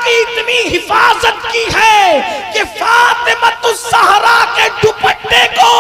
کی اتنی حفاظت کی ہے کہ فاطمہ الزہرا کے دوپٹے کو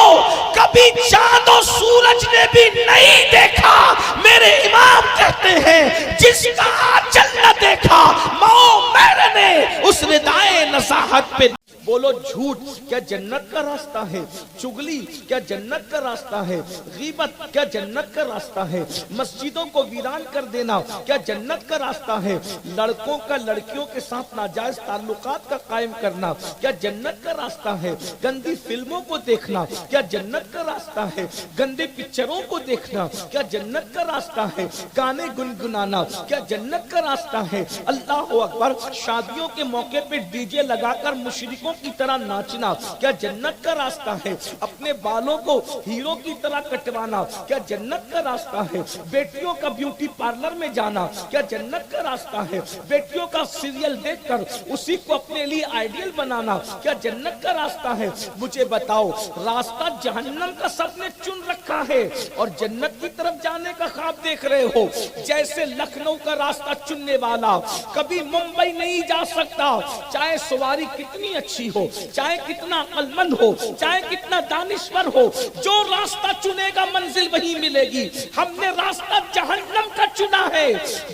کبھی چاند و سورج نے بھی نہیں دیکھا۔ میرے امام کہتے ہیں جس کا آنچل نہ دیکھا مومر نے اس ردائے نصاحت پہ۔ بولو جھوٹ کیا جنت کا راستہ ہے؟ چغلی کیا جنت کا راستہ ہے؟ غیبت کیا جنت کا راستہ ہے؟ مسجدوں کو ویران کر دینا کیا جنت کا راستہ ہے؟ لڑکوں کا لڑکیوں کے ساتھ ناجائز تعلقات کا قائم کرنا کیا جنت کا راستہ ہے؟ گندی فلموں کو دیکھنا کیا جنت کا راستہ ہے؟ گندے پکچروں کو دیکھنا کیا جنت کا راستہ ہے؟ گانے گنگنانا کیا جنت کا راستہ ہے؟ اللہ اکبر، شادیوں کے موقع پہ ڈی جے لگا کر مشرکوں کی طرح ناچنا کیا جنت کا راستہ ہے؟ اپنے بالوں کو ہیرو کی طرح کٹوانا کیا جنت کا راستہ ہے؟ بیٹیوں کا بیوٹی پارلر میں جانا کیا جنت کا راستہ ہے؟ بیٹیوں کا سیریل دیکھ کر اسی کو اپنے لیے آئیڈیل بنانا کیا جنت کا راستہ ہے؟ مجھے بتاؤ، راستہ جہنم کا سب نے چن رکھا ہے اور جنت کی طرف جانے کا خواب دیکھ رہے ہو۔ جیسے لکھنؤ کا راستہ چننے والا کبھی ممبئی نہیں جا سکتا، چاہے سواری کتنی اچھی ہو، چاہے کتنا عقل مند ہو، چاہے کتنا دانشور ہو، جو راستہ چنے گا منزل وہی ملے گی۔ ہم نے راستہ جہنم کا چنا ہے۔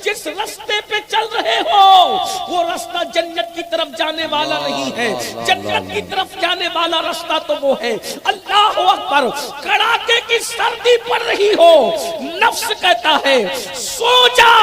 جس راستے پہ چل رہے ہو وہ راستہ جنت کی طرف جانے والا نہیں ہے، جنت کی طرف جانے والا راستہ تو وہ ہے۔ اللہ اکبر، کڑاکے کی سردی پڑ رہی ہو، نفس کہتا ہے سو جا،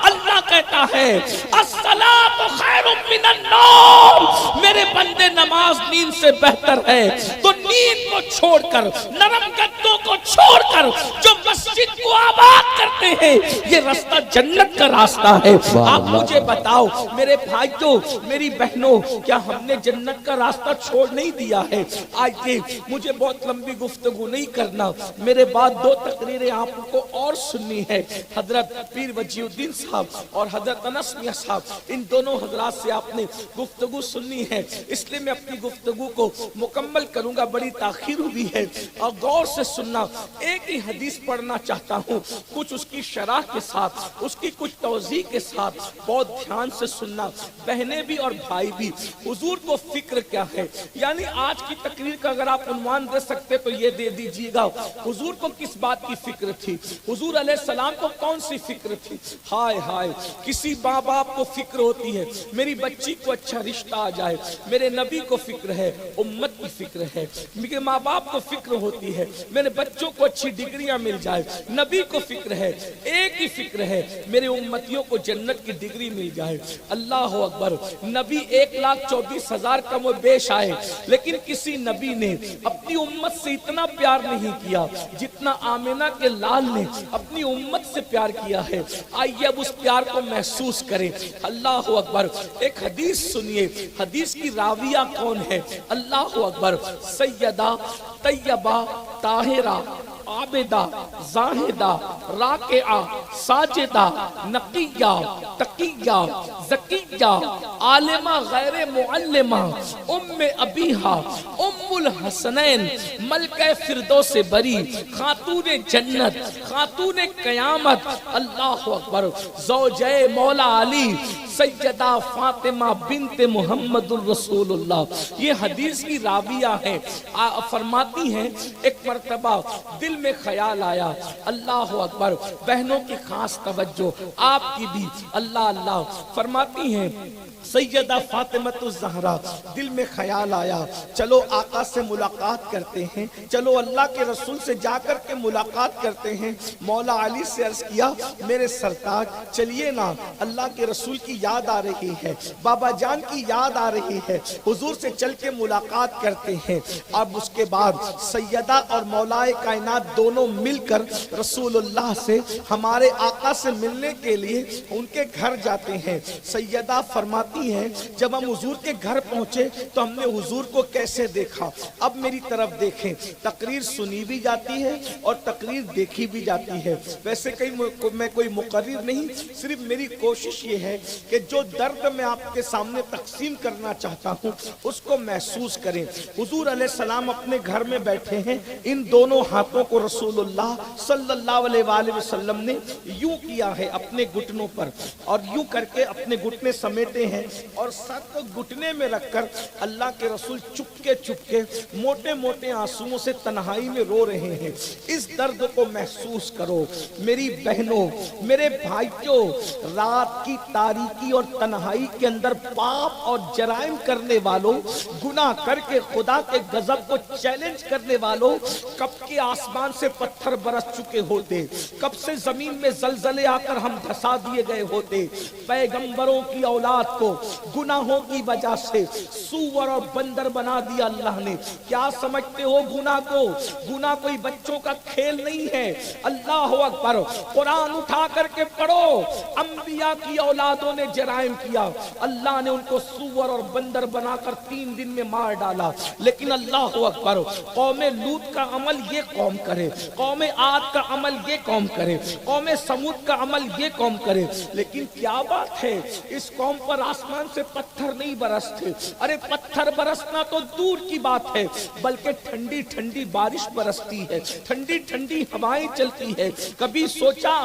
اللہ کہتا ہے الصلاۃ خیر من النوم، میرے بندے نماز نیند سے بہتر ہے۔ تو نیند کو چھوڑ کر، نرم گدوں کو چھوڑ کر جو مسجد کو آباد کرتے ہیں، یہ راستہ جنت کا راستہ ہے۔ آپ مجھے بتاؤ میرے بھائیوں، میری بہنوں، کیا ہم نے جنت کا راستہ چھوڑ نہیں دیا ہے؟ آئیے، مجھے بہت لمبی گفتگو نہیں کرنا، میرے بعد دو تقریریں آپ کو اور سننی ہے۔ حضرت پیر وجیہ الدین صاحب اور حضرت انس میاں صاحب، ان دونوں حضرات سے آپ نے گفتگو سننی ہے، اس لیے میں اپنی گفتگو کو مکمل کروں گا۔ بڑی تاخیر ہوئی ہے اور غور سے سننا۔ ایک ہی حدیث پڑھنا چاہتا ہوں، کچھ اس کی شرح کے ساتھ، اس کی کچھ توضیح کے ساتھ، بہت دھیان سے سننا، بہنیں بھی اور بھائی بھی۔ حضور کو فکر کیا ہے؟ یعنی آج کی تقریر کا اگر آپ عنوان دے سکتے تو یہ دے دیجیے گا، حضور کو کس بات کی فکر تھی؟ حضور علیہ السلام کو کون سی فکر تھی؟ ہائے ہائے، کسی ماں باپ کو فکر ہوتی ہے میری بچی کو اچھا رشتہ آ جائے، میرے نبی کو فکر ہے، امت کی فکر ہے، میرے ماں باپ کو فکر ہوتی ہے میرے بچوں کو اچھی ڈگریاں مل جائے، نبی کو فکر ہے، ایک ہی فکر ہے میرے امتیوں کو جنت کی ڈگری مل جائے۔ اللہ اکبر، نبی 1,24,000 کم و بیش آئے، لیکن کسی نبی نے اپنی امت سے اتنا پیار نہیں کیا جتنا آمنہ کے لال نے اپنی امت سے پیار کیا ہے۔ آئیے اب اس پیار کو محسوس کریں۔ اللہ اکبر، ایک حدیث سنیے، حدیث کی راویہ کون ہے؟ اللہ اکبر، سیدہ طیبہ طاہرہ عابدہ زاہدہ راکعہ ساجدہ نقیہ تقیہ زکیہ عالمہ غیر معلمہ ام ابیہا ام الحسنین ملکہ فردوس بری خاتون جنت خاتون قیامت، اللہ اکبر، زوجہ مولا علی سیدہ فاطمہ بنت محمد الرسول اللہ۔ یہ حدیث کی راویہ ہے، فرماتی ہیں ایک مرتبہ دل میں خیال آیا، اللہ اکبر، بہنوں کی خاص توجہ، آپ کی بھی، اللہ اللہ، فرماتی ہیں سیدہ فاطمہ الزہرا، دل میں خیال آیا چلو آقا سے ملاقات کرتے ہیں، چلو اللہ کے رسول سے جا کر کے ملاقات کرتے ہیں۔ مولا علی سے عرض کیا میرے سرتاج چلیے نا، اللہ کے رسول کی یاد آ رہی ہے، بابا جان کی یاد آ رہی ہے، حضور سے چل کے ملاقات کرتے ہیں۔ اب اس کے بعد سیدہ اور مولا کائنات دونوں مل کر رسول اللہ سے، ہمارے آقا سے ملنے کے لیے ان کے گھر جاتے ہیں۔ سیدہ فرماتی ہیں جب ہم حضور کے گھر پہنچے تو ہم نے حضور کو کیسے دیکھا، اب میری طرف دیکھیں، تقریر سنی بھی جاتی ہے اور تقریر دیکھی بھی جاتی ہے۔ ویسے میں کوئی مقرر نہیں، صرف میری کوشش یہ ہے کہ جو درد میں آپ کے سامنے تقسیم کرنا چاہتا ہوں اس کو محسوس کریں۔ حضور علیہ السلام اپنے گھر میں بیٹھے ہیں، ان دونوں ہاتھوں کو رسول اللہ صلی اللہ علیہ وآلہ وسلم نے یوں کیا ہے اپنے گھٹنوں پر، اور یوں کر کے اپنے گھٹنے سمیٹے ہیں اور سر کو گھٹنے میں رکھ کر اللہ کے رسول چپکے موٹے موٹے آنسوؤں سے تنہائی میں رو رہے ہیں۔ اس درد کو محسوس کرو میری بہنوں، میرے بھائیوں، رات کی تاریکی اور تنہائی کے اندر پاپ اور جرائم کرنے والوں، گناہ کر کے خدا کے غضب کو چیلنج کرنے والوں، کب کے آسمان سے پتھر برس چکے ہوتے، کب سے زمین میں زلزلے آ کر ہم دھسا دیے گئے ہوتے۔ پیغمبروں کی اولاد کو گناہوں کی وجہ سے سور اور بندر بنا دیا اللہ نے۔ کیا سمجھتے ہو گناہ کو؟ گناہ کوئی بچوں کا کھیل نہیں ہے۔ اللہ اکبر، قرآن اٹھا کر کے پڑھو، انبیاء کی اولادوں نے جرائم کیا، اللہ نے ان کو سور اور بندر بنا کر 3 دن میں مار ڈالا۔ لیکن اللہ اکبر، قوم لوط کا عمل یہ قوم کرے، قوم عاد کا عمل یہ قوم کرے، قوم سمود کا عمل یہ قوم کرے، لیکن کیا بات ہے، اس قوم پر آسمان سے پتھر نہیں برستے۔ ارے پتھر برسنا تو دور کی بات ہے، بلکہ ٹھنڈی ٹھنڈی بارش برستی ہے، ٹھنڈی ٹھنڈی ہوائیں چلتی ہے۔ کبھی سوچا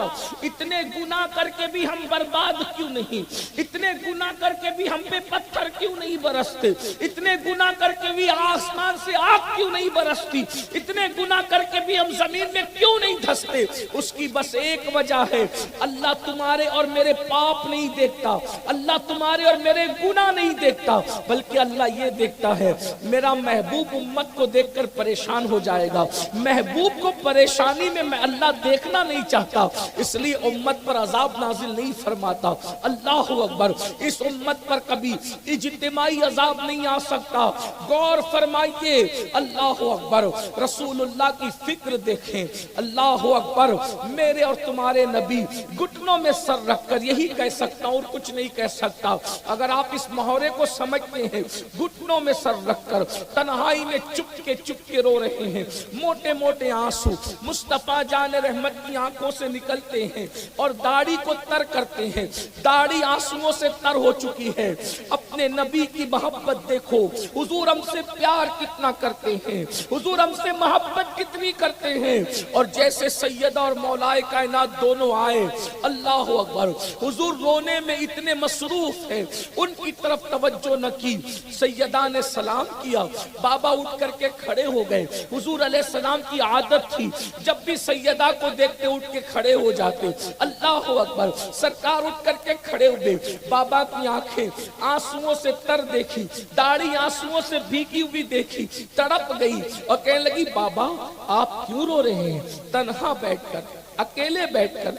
اتنے گناہ کر کے بھی ہم برباد کیوں نہیں؟ اتنے گناہ کر کے بھی ہم پہ پتھر کیوں نہیں برستے؟ اتنے گناہ کر کے بھی آسمان سے آگ کیوں نہیں برستی؟ اتنے گناہ کر کے بھی ہم زمین میں کیوں نہیں دھستے؟ اس کی بس ایک وجہ ہے، اللہ تمہارے اور میرے پاپ نہیں دیکھتا، اللہ تمہارے اور میرے گناہ نہیں دیکھتا، بلکہ اللہ یہ دیکھتا ہے میرا محبوب امت کو دیکھ کر پریشان ہو جائے گا۔ محبوب کو پریشانی میں اللہ دیکھنا نہیں چاہتا، اس لیے امت پر عذاب نازل نہیں فرماتا۔ اللہ اکبر، اس امت پر کبھی اجتماعی عذاب نہیں آ سکتا۔ غور فرمائیے، اللہ اکبر، رسول اللہ کی فکر دیکھیں۔ اللہ اکبر، میرے اور تمہارے نبی گھٹنوں میں سر رکھ کر یہی کہہ سکتا ہوں اور کچھ نہیں کہہ سکتا۔ اگر آپ اس محاورے کو سمجھتے ہیں، گھٹنوں میں سر رکھ کر تنہائی میں چپکے رو رہے ہیں، موٹے موٹے آنسو مصطفیٰ جان رحمت کی آنکھوں سے نکلتے ہیں اور داڑھی کو تر کرتے ہیں، داڑھی آنسوؤں سے تر ہو چکی ہے۔ اپنے نبی کی محبت دیکھو، حضور ہم سے پیار کتنا کرتے ہیں، حضور ہم سے محبت کتنی کرتے ہیں، اور جیسے سیدہ اور مولائے کائنات دونوں آئے، اللہ اکبر، حضور رونے میں اتنے مصروف ہیں، ان کی طرف توجہ نہ کی۔ سیدہ نے سلام کیا، بابا اٹھ کر کے کھڑے ہو گئے۔ حضور علیہ السلام کی عادت تھی، جب بھی سیدہ کو دیکھتے اٹھ کے کھڑے ہو جاتے۔ اللہ اکبر، سرکار اٹھ کر کے کھڑے ہوئے، بابا کی آنکھیں آنسوؤں سے تر دیکھی، داڑھی آنسوؤں سے بھیگی ہوئی دیکھی، تڑپ گئی اور کہنے لگی بابا آپ کیوں رو رہے ہیں؟ تنہا بیٹھ کر، اکیلے بیٹھ کر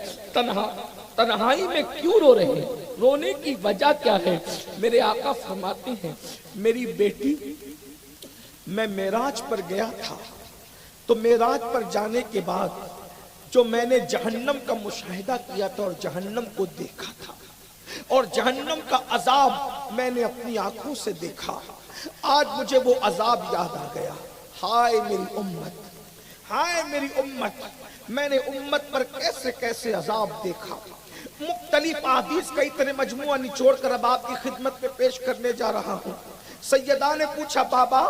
تنہائی میں کیوں رو رہے ہیں؟ رونے کی وجہ کیا ہے؟ میرے آقا فرماتے ہیں میری بیٹی، میں معراج پر گیا تھا، تو معراج پر جانے کے بعد جو میں نے جہنم کا مشاہدہ کیا تھا اور جہنم کو دیکھا تھا، اور جہنم کا عذاب میں نے اپنی آنکھوں سے دیکھا، آج مجھے وہ عذاب یاد آ گیا۔ ہائے میری امت، ہائے میری امت، میں نے امت پر کیسے کیسے عذاب دیکھا۔ مختلف احادیث کا اتنے مجموعہ نچوڑ کر اب آپ کی خدمت میں پیش کرنے جا رہا ہوں۔ سیدہ نے پوچھا بابا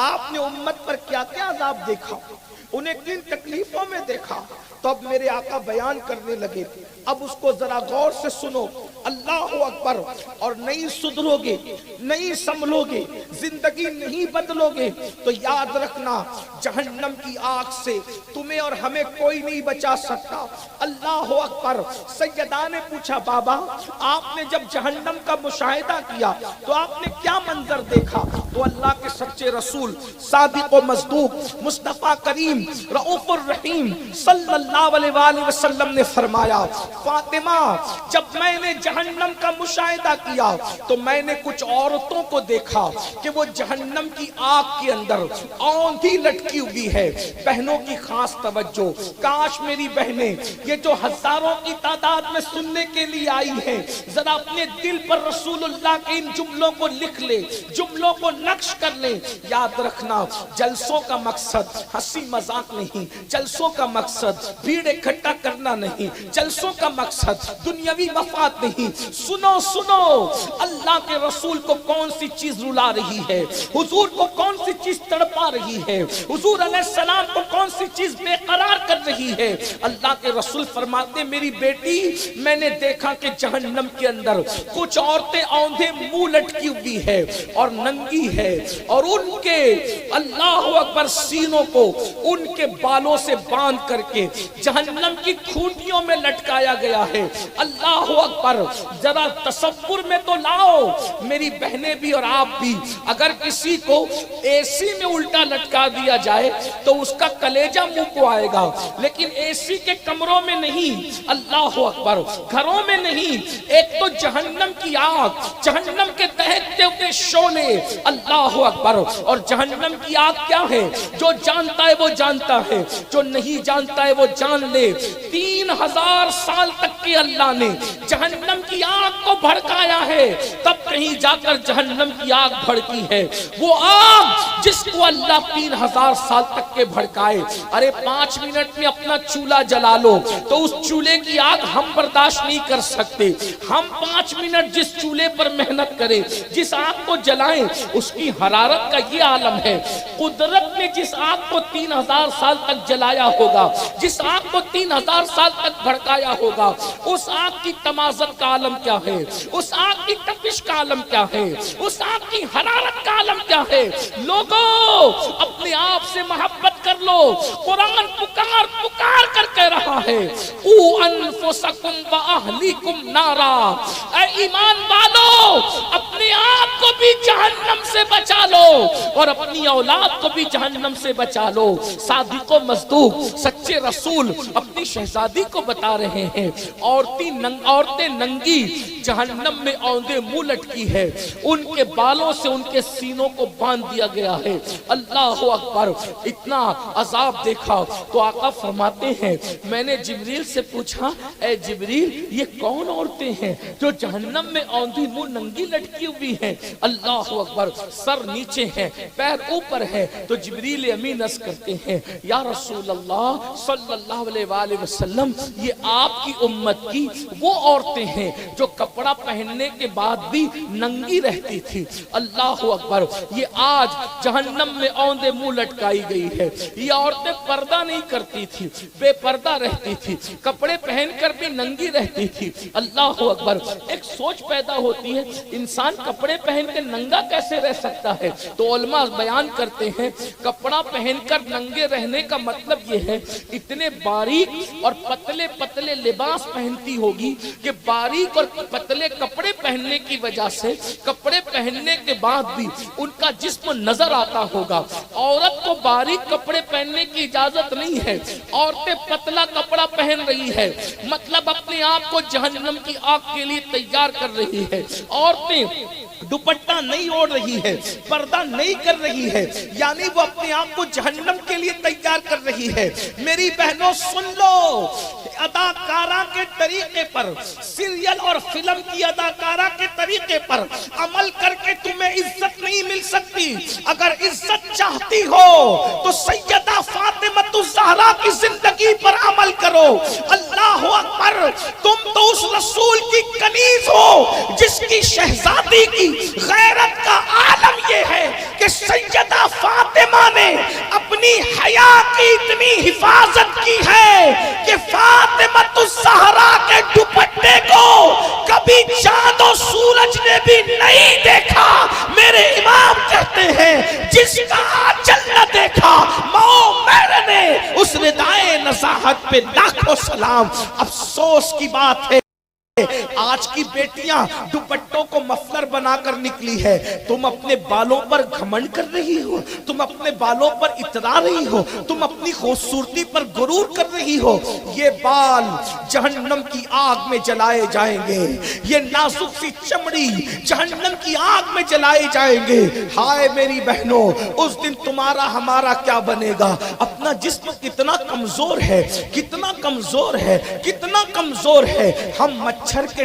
آپ نے امت پر کیا کیا عذاب دیکھا، انہیں کن تکلیفوں میں دیکھا؟ تو اب میرے آقا بیان کرنے لگے، اب اس کو ذرا غور سے سنو۔ اللہ اکبر، اور نہیں سدھرو گے، نہیں سنبھلو گے، زندگی نہیں بدلو گے تو یاد رکھنا جہنم کی آگ سے تمہیں اور ہمیں کوئی نہیں بچا سکتا۔ اللہ اکبر، سیدہ نے پوچھا بابا آپ نے جب جہنم کا مشاہدہ کیا تو آپ نے کیا منظر دیکھا؟ تو اللہ کے سچے رسول صادق و مصدوق مصطفیٰ کریم رؤوف الرحیم صلی اللہ علیہ وآلہ وسلم نے فرمایا فاطمہ جب میں نے جہنم کا مشاہدہ کیا تو میں نے کچھ عورتوں کو دیکھا کہ وہ جہنم کی آگ کے اندر اوندھی لٹکی ہوئی ہے۔ بہنوں کی خاص توجہ، کاش میری بہنیں یہ جو ہزاروں کی تعداد میں سننے کے لیے آئی ہیں ذرا اپنے دل پر رسول اللہ کے ان جملوں کو لکھ لے، جملوں کو نقش کر لیں۔ یاد رکھنا جلسوں کا مقصد ہنسی مذاق نہیں، جلسوں کا مقصد بھیڑ اکٹھا کرنا نہیں، جلسوں کا مقصد دنیاوی مفاد نہیں۔ سنو سنو، اللہ کے رسول کو کون سی چیز رلا رہی ہے، حضور کو کون سی چیز تڑپا رہی ہے، حضور علیہ السلام کو کون سی چیز بے قرار کر رہی ہے۔ اللہ کے رسول فرماتے میری بیٹی میں نے دیکھا کہ جہنم کے اندر کچھ عورتیں اوندھے منہ لٹکی ہوئی ہے اور ننگی ہے، اور ان کے اللہ اکبر سینوں کو ان کے بالوں سے باندھ کر کے جہنم کی کھوٹیوں میں لٹکایا گیا ہے۔ اللہ اکبر، ذرا تصور میں تو لاؤ میری بہنیں بھی اور آپ بھی، اگر کسی کو اے سی میں الٹا لٹکا دیا جائے تو اس کا کلیجہ منہ کو آئے گا، لیکن اے سی کے کمروں میں نہیں، اللہ اکبر، گھروں میں نہیں، ایک تو جہنم کی آگ، جہنم کے دہتے ہوئے شعلے، اللہ اکبر، اور جہنم کی آگ کیا ہے؟ جو جانتا ہے وہ جانتا ہے، جو نہیں جانتا ہے وہ جان لے۔ 3000 سال تک کے اللہ نے جہنم کی آگ کو بھڑکایا ہے، تب کہیں جا کر جہنم کی آگ بھڑکی ہے۔ وہ آگ جس کو اللہ 3000 سال تک کے بھڑکائے، ارے 5 منٹ میں اپنا چولہا جلا لو تو اس چولہے کی آگ ہم برداشت نہیں کر سکتے۔ ہم 5 منٹ جس چولہے پر محنت کریں، جس آگ کو جلائیں، اس کی حرارت کا یہ عالم ہے۔ قدرت نے جس آگ کو 3000 سال تک جلایا ہوگا، جس آگ کو 3000 سال تک بھڑکایا ہوگا، اس آگ کی تمازت کا عالم کیا ہے؟ اس آگ کی تپش کا عالم کیا ہے؟ اس آگ کی حرارت کا عالم کیا ہے؟ لوگوں اپنے آپ سے محبت کر لو۔ قرآن پکار پکار کر کہہ رہا ہے قُوا أَنفُسَكُمْ وَأَهْلِيكُمْ نَارًا، اے ایمان والو اپنے آپ کو بھی جہنم سے بچا لو اور اپنی اولاد کو بھی جہنم سے بچا لو۔ صادق و مصدوق سچے رسول اپنی شہزادی کو بتا رہے ہیں عورتیں ننگی جہنم میں اوندے منہ لٹکی ہے، ان کے بالوں سے ان کے سینوں کو باندھ دیا گیا ہے۔ اللہ اکبر، اتنا عذاب دیکھا تو آقا فرماتے ہیں میں نے جبریل سے پوچھا اے جبریل یہ کون عورتیں ہیں جو جہنم میں اوندھی منہ ننگی لٹکی ہوئی ہیں؟ اللہ اکبر، سر نیچے ہیں پیر اوپر ہے، تو جبریل امین عرض کرتے ہیں یا رسول اللہ صلی اللہ علیہ وآلہ وسلم یہ آپ کی امت کی وہ عورتیں ہیں جو کپڑا پہننے کے بعد بھی ننگی رہتی تھی۔ اللہ اکبر، یہ آج جہنم میں اوندے منہ لٹکائی گئی ہے۔ یہ عورتیں پردہ نہیں کرتی تھی، بے پردہ رہتی تھی، کپڑے پہن کر بھی ننگی رہتی تھی۔ اللہ اکبر، ایک سوچ پیدا ہوتی ہے انسان کپڑے پہن کے ننگا کیسے رہ سکتا ہے؟ تو علماء بیان کرتے ہیں کپڑا پہن کر ننگے رہنے کا مطلب یہ ہے اتنے باریک اور پتلے پتلے لباس پہنتی ہوگی کہ باریک اور پتلے کپڑے پہننے کی وجہ سے کپڑے پہننے کے بعد بھی ان کا جسم نظر آتا ہوگا۔ عورت کو باریک کپڑے پہننے کی اجازت نہیں ہے، عورتیں پتلا کپڑا پہن رہی ہے، مطلب اپنے آپ کو جہنم کی آگ کے لیے تیار کر رہی ہے۔ عورتیں دوپٹہ نہیں اوڑھ رہی ہے، پردہ نہیں کر رہی ہے، یعنی وہ اپنے آپ کو جہنم کے لیے تیار کر رہی ہے۔ میری بہنوں سن لو، اداکارہ کے طریقے پر، سیریل اور فلم کی اداکارہ کے طریقے پر عمل کر کے تمہیں عزت نہیں مل سکتی۔ اگر عزت چاہتی ہو تو سیدہ فاطمہ الزہرا کی زندگی پر عمل کرو۔ اللہ اکبر، تم تو اس رسول کی کنیز ہو جس کی شہزادی کی غیرت کا عالم یہ ہے کہ سیدہ فاطمہ نے اپنی حیا کی اتنی حفاظت کی ہے کہ فاطمہ الزہرا کے دوپٹے کو کبھی چاند و سورج نے بھی نہیں دیکھا۔ میرے امام کہتے ہیں جس کا آنچل نہ دیکھا مومر نے، اس ردائے نزاہت پہ لاکھوں سلام۔ افسوس کی بات ہے آج کی بیٹیاں دوپٹوں کو مفلر بنا کر نکلی ہے۔ تم اپنے بالوں پر گھمنڈ کر رہی ہو، تم اپنے بالوں پر اترا رہی ہو، تم اپنی خوبصورتی پر غرور کر رہی ہو۔ یہ بال جہنم کی آگ میں جلائے جائیں گے، یہ نازک سی چمڑی جہنم کی آگ میں جلائے جائیں گے۔ ہائے میری بہنوں، اس دن تمہارا ہمارا کیا بنے گا؟ اپنا جسم کتنا کمزور ہے، کتنا کمزور ہے، کتنا کمزور ہے۔ ہم مچھر کے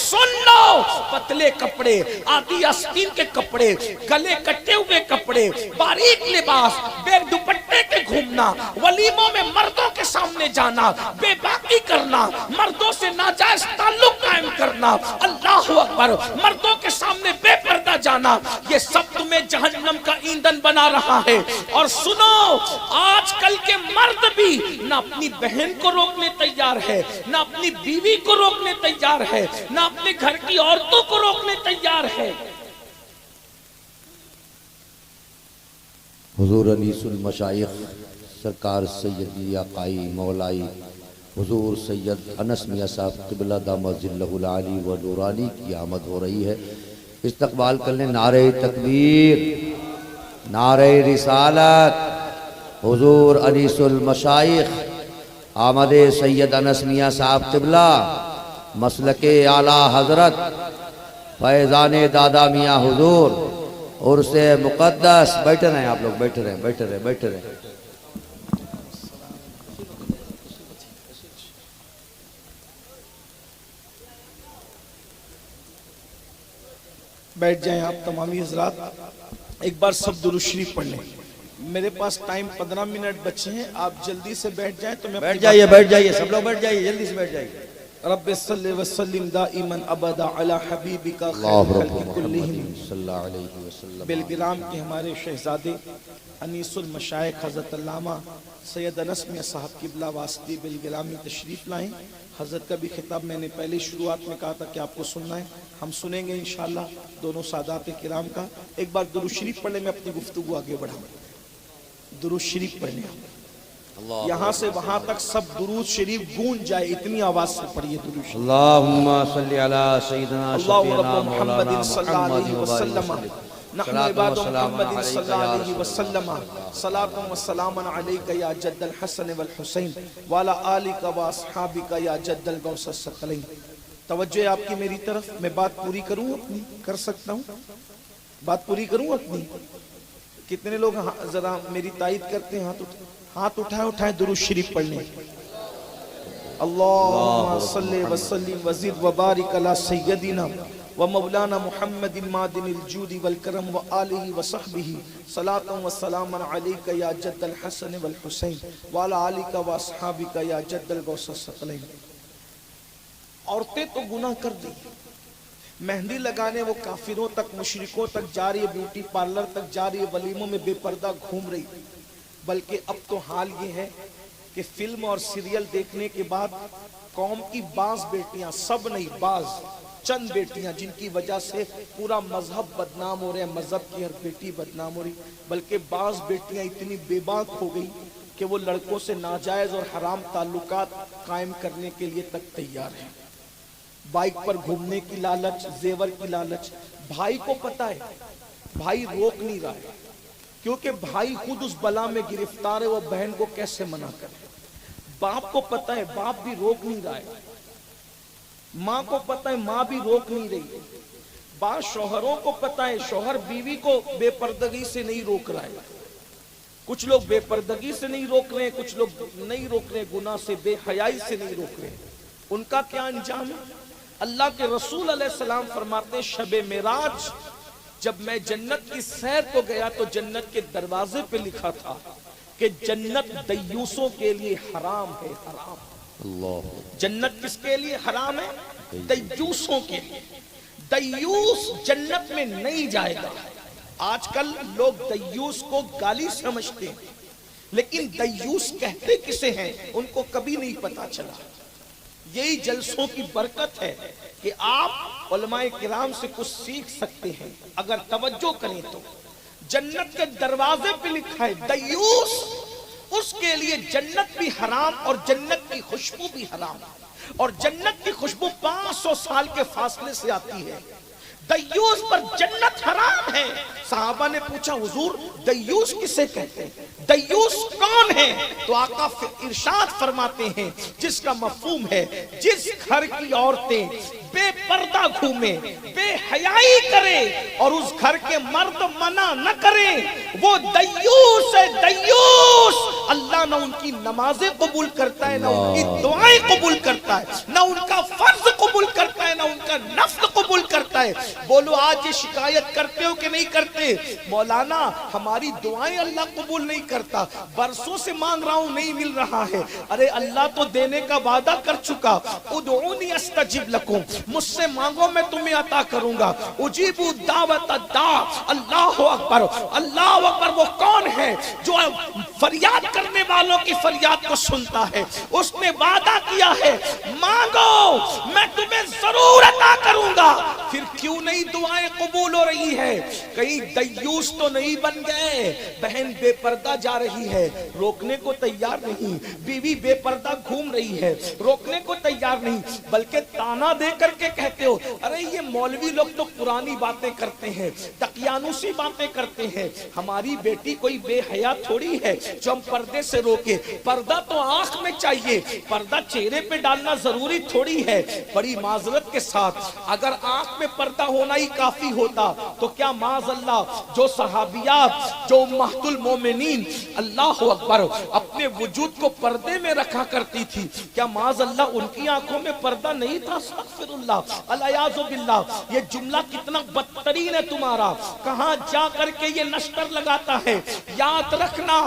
سن لو, پتلے کپڑے, آدھی آستین کے کپڑے, گلے کٹے ہوئے کپڑے, باریک لباس, بے دوپٹے کے گھومنا, ولیموں میں مردوں کے سامنے جانا, بے باکی کرنا, مردوں سے ناجائز تعلق قائم کرنا, اللہ اکبر, مردوں کے سامنے بے پردہ جانا, یہ سب تمہیں جہنم کا ایندھن بنا رہا ہے. اور سنو, آج کل کے مرد بھی نہ اپنی بہن کو روکنے تیار ہے, نہ اپنی بیوی کو روکنے تیار ہے, نہ اپنے گھر کی عورتوں کو روکنے تیار ہے. حضور انیس المشائخ سرکار سیدی آقائی مولائی حضور سید انس میاں صاحب قبلہ دامت ظلہ العالی و نورانی کی آمد ہو رہی ہے. استقبال کرنے نعرہ تکبیر, نعرہ رسالت, حضور انیس المشائخ آمد سید انس میاں صاحب قبلہ مسلک اعلیٰ حضرت فیضان دادا میاں حضور عرس مقدس. بیٹھے رہیں آپ لوگ, بیٹھے رہیں, بیٹھے رہیں, بیٹھے رہیں. بیٹھ جائیں آپ تمامی حضرات. ایک بار سب درود شریف پڑھ لیں. میرے پاس ٹائم 15 منٹ بچے ہیں, آپ جلدی سے بیٹھ جائیں تو میں بیٹھ جائیے, بیٹھ جائیے, سب لوگ بیٹھ جائیے, جلدی سے بیٹھ جائیے. رب صلی وسلم دائما ابدا علی حبیبک خیر اللہ رب الخلق کلہم. محمد صلی اللہ علیہ وسلم. بلگرام کے ہمارے شہزادے انیس المشائخ حضرت علامہ سید انس میاں صاحب قبلہ واسطی بلگرامی تشریف لائیں. حضرت کا بھی خطاب میں نے پہلے شروعات میں کہا تھا کہ آپ کو سننا ہے, ہم سنیں گے انشاءاللہ دونوں سادات کرام کا. ایک بار درود شریف پڑھ لیں, میں اپنی گفتگو آگے بڑھاؤں. درود شریف پڑھ لیں, یہاں سے وہاں تک سب درود شریف گونج جائے, اتنی آواز سے پڑھیے درود شریف. اللہم صلی علی سیدنا اللہ شفیعنا رب محمد مولانا صلی اللہ محمد علیہ وسلم, نحن عباد محمد صلی اللہ علیہ وسلم, صلاة و سلام علیکہ یا جد الحسن والحسین وعلی آلک و اصحابک یا جد الغوث الثقلین. توجہ آپ کی میری طرف, میں بات پوری کروں اپنی, کر سکتا ہوں بات پوری کروں اپنی؟ کتنے لوگ ذرا میری تائید کرتے ہیں؟ ہاتھ اٹھائیں درود شریف پڑھ لیں. اللہم صلی وسلم وزد وبارک علی سیدنا و مولانا محمد مادن الجود والکرم و آلہ و صحبہ, صلاة و سلام علیکہ یا جد الحسن والحسین وعلی آلک و اصحابک یا جد الغوث الثقلین. عورتیں تو گناہ کر دی, مہندی لگانے وہ کافروں تک, مشرکوں تک جا رہی ہے, بیوٹی پارلر تک جا رہی ہے, ولیموں میں بے پردہ گھوم رہی. بلکہ اب تو حال یہ ہے کہ فلم اور سیریل دیکھنے کے بعد قوم کی بعض بیٹیاں, سب نہیں بعض چند بیٹیاں, جن کی وجہ سے پورا مذہب بدنام ہو رہے ہیں, مذہب کی ہر بیٹی بدنام ہو رہی, بلکہ بعض بیٹیاں اتنی بے باک ہو گئی کہ وہ لڑکوں سے ناجائز اور حرام تعلقات قائم کرنے کے لیے تک تیار ہیں. بائک پر گھومنے کی لالچ, زیور کی لالچ. بھائی کو پتا ہے, بھائی روک نہیں رہا ہے, کیونکہ بھائی خود اس بلا میں گرفتار ہے, وہ بہن کو کیسے منع کرے. باپ کو پتا ہے, باپ بھی روک نہیں رہا ہے. ماں کو پتا ہے, ماں بھی روک نہیں رہی. بعض شوہروں کو پتا ہے, شوہر بیوی کو بے پردگی سے نہیں روک رہا ہے. کچھ لوگ بے پردگی سے نہیں روک رہے ہیں, کچھ لوگ نہیں روک رہے گناہ سے, بے حیائی سے نہیں روک رہے. ان کا کیا انجام ہے؟ اللہ کے رسول علیہ السلام فرماتے ہیں, شب معراج جب میں جنت کی سیر کو گیا تو جنت کے دروازے پہ لکھا تھا کہ جنت دیوسوں کے لیے حرام ہے, حرام. اللہ, جنت کس کے لیے حرام ہے؟ دیوسوں کے لیے. دیوس جنت میں نہیں جائے گا. آج کل لوگ دیوس کو گالی سمجھتے ہیں, لیکن دیوس کہتے کسے ہیں ان کو کبھی نہیں پتا چلا. یہی جلسوں کی برکت ہے کہ آپ علماء کرام سے کچھ سیکھ سکتے ہیں اگر توجہ کریں تو. جنت کے دروازے پہ لکھا ہے دیوس, اس کے لیے جنت بھی حرام اور جنت کی خوشبو بھی حرام, اور جنت کی خوشبو 500 سال کے فاصلے سے آتی ہے. دیوس پر جنت حرام ہے. صحابہ نے پوچھا حضور دیوس کسے کہتے ہیں, دیوس کون ہے؟ تو آقا ارشاد فرماتے ہیں جس کا مفہوم ہے جس گھر کی عورتیں بے پردہ گھومیں, بے حیائی کرے اور اس گھر کے مرد منع نہ کریں, وہ دیوس ہے. دیوس اللہ نہ ان کی نمازیں قبول کرتا ہے, نہ ان کی دعائیں قبول کرتا ہے, نہ ان کا فرض قبول کرتا ہے, نہ ان کا نفل قبول کرتا ہے. بولو آج یہ شکایت کرتے ہو کہ نہیں کرتے؟ مولانا ہماری دعائیں اللہ قبول نہیں کرتا, برسوں سے مانگ رہا ہوں نہیں مل رہا ہے. ارے اللہ تو دینے کا وعدہ کر چکا, ادعونی استجب لکم, مجھ سے مانگو میں تمہیں عطا کروں گا. اجیب دعوت الداع, اللہ اکبر اللہ اکبر. وہ کون ہے جو فریاد کرنے والوں کی فریاد کو سنتا ہے؟ اس نے وعدہ کیا ہے مانگو میں تمہیں ضرور عطا کروں گا. پھر کیوں نہیں دعائیں قبول ہو رہی ہے؟ کہیں دیوس تو نہیں بن گئے؟ بہن بے پردہ جا رہی ہے, روکنے کو تیار نہیں. بیوی بے پردہ گھوم رہی ہے, روکنے کو تیار نہیں, بلکہ تانا دے کر کے کہتے ہو ارے یہ مولوی لوگ تو پرانی باتیں کرتے ہیں, تقیانوسی باتیں کرتے ہیں. ہماری بیٹی کوئی بے حیا تھوڑی ہے جو ہم پردے سے روکے. پردہ تو آنکھ میں چاہیے, پردہ چہرے پہ ڈالنا ضروری تھوڑی ہے. بڑی معذرت کے ساتھ اگر آنکھ میں پردہ ہونا ہی کافی ہوتا تو کیا معاذ اللہ جو صحابیات جو امہات المومنین اللہ اکبر اپنے وجود کو پردے میں رکھا کرتی تھی, کیا معاذ اللہ ان کی آنکھوں میں پردہ نہیں تھا؟ استغفر اللہ الیاذ باللہ. یہ جملہ کتنا بدترین ہے تمہارا, کہاں جا کر کے یہ نشتر لگاتا ہے. یاد رکھنا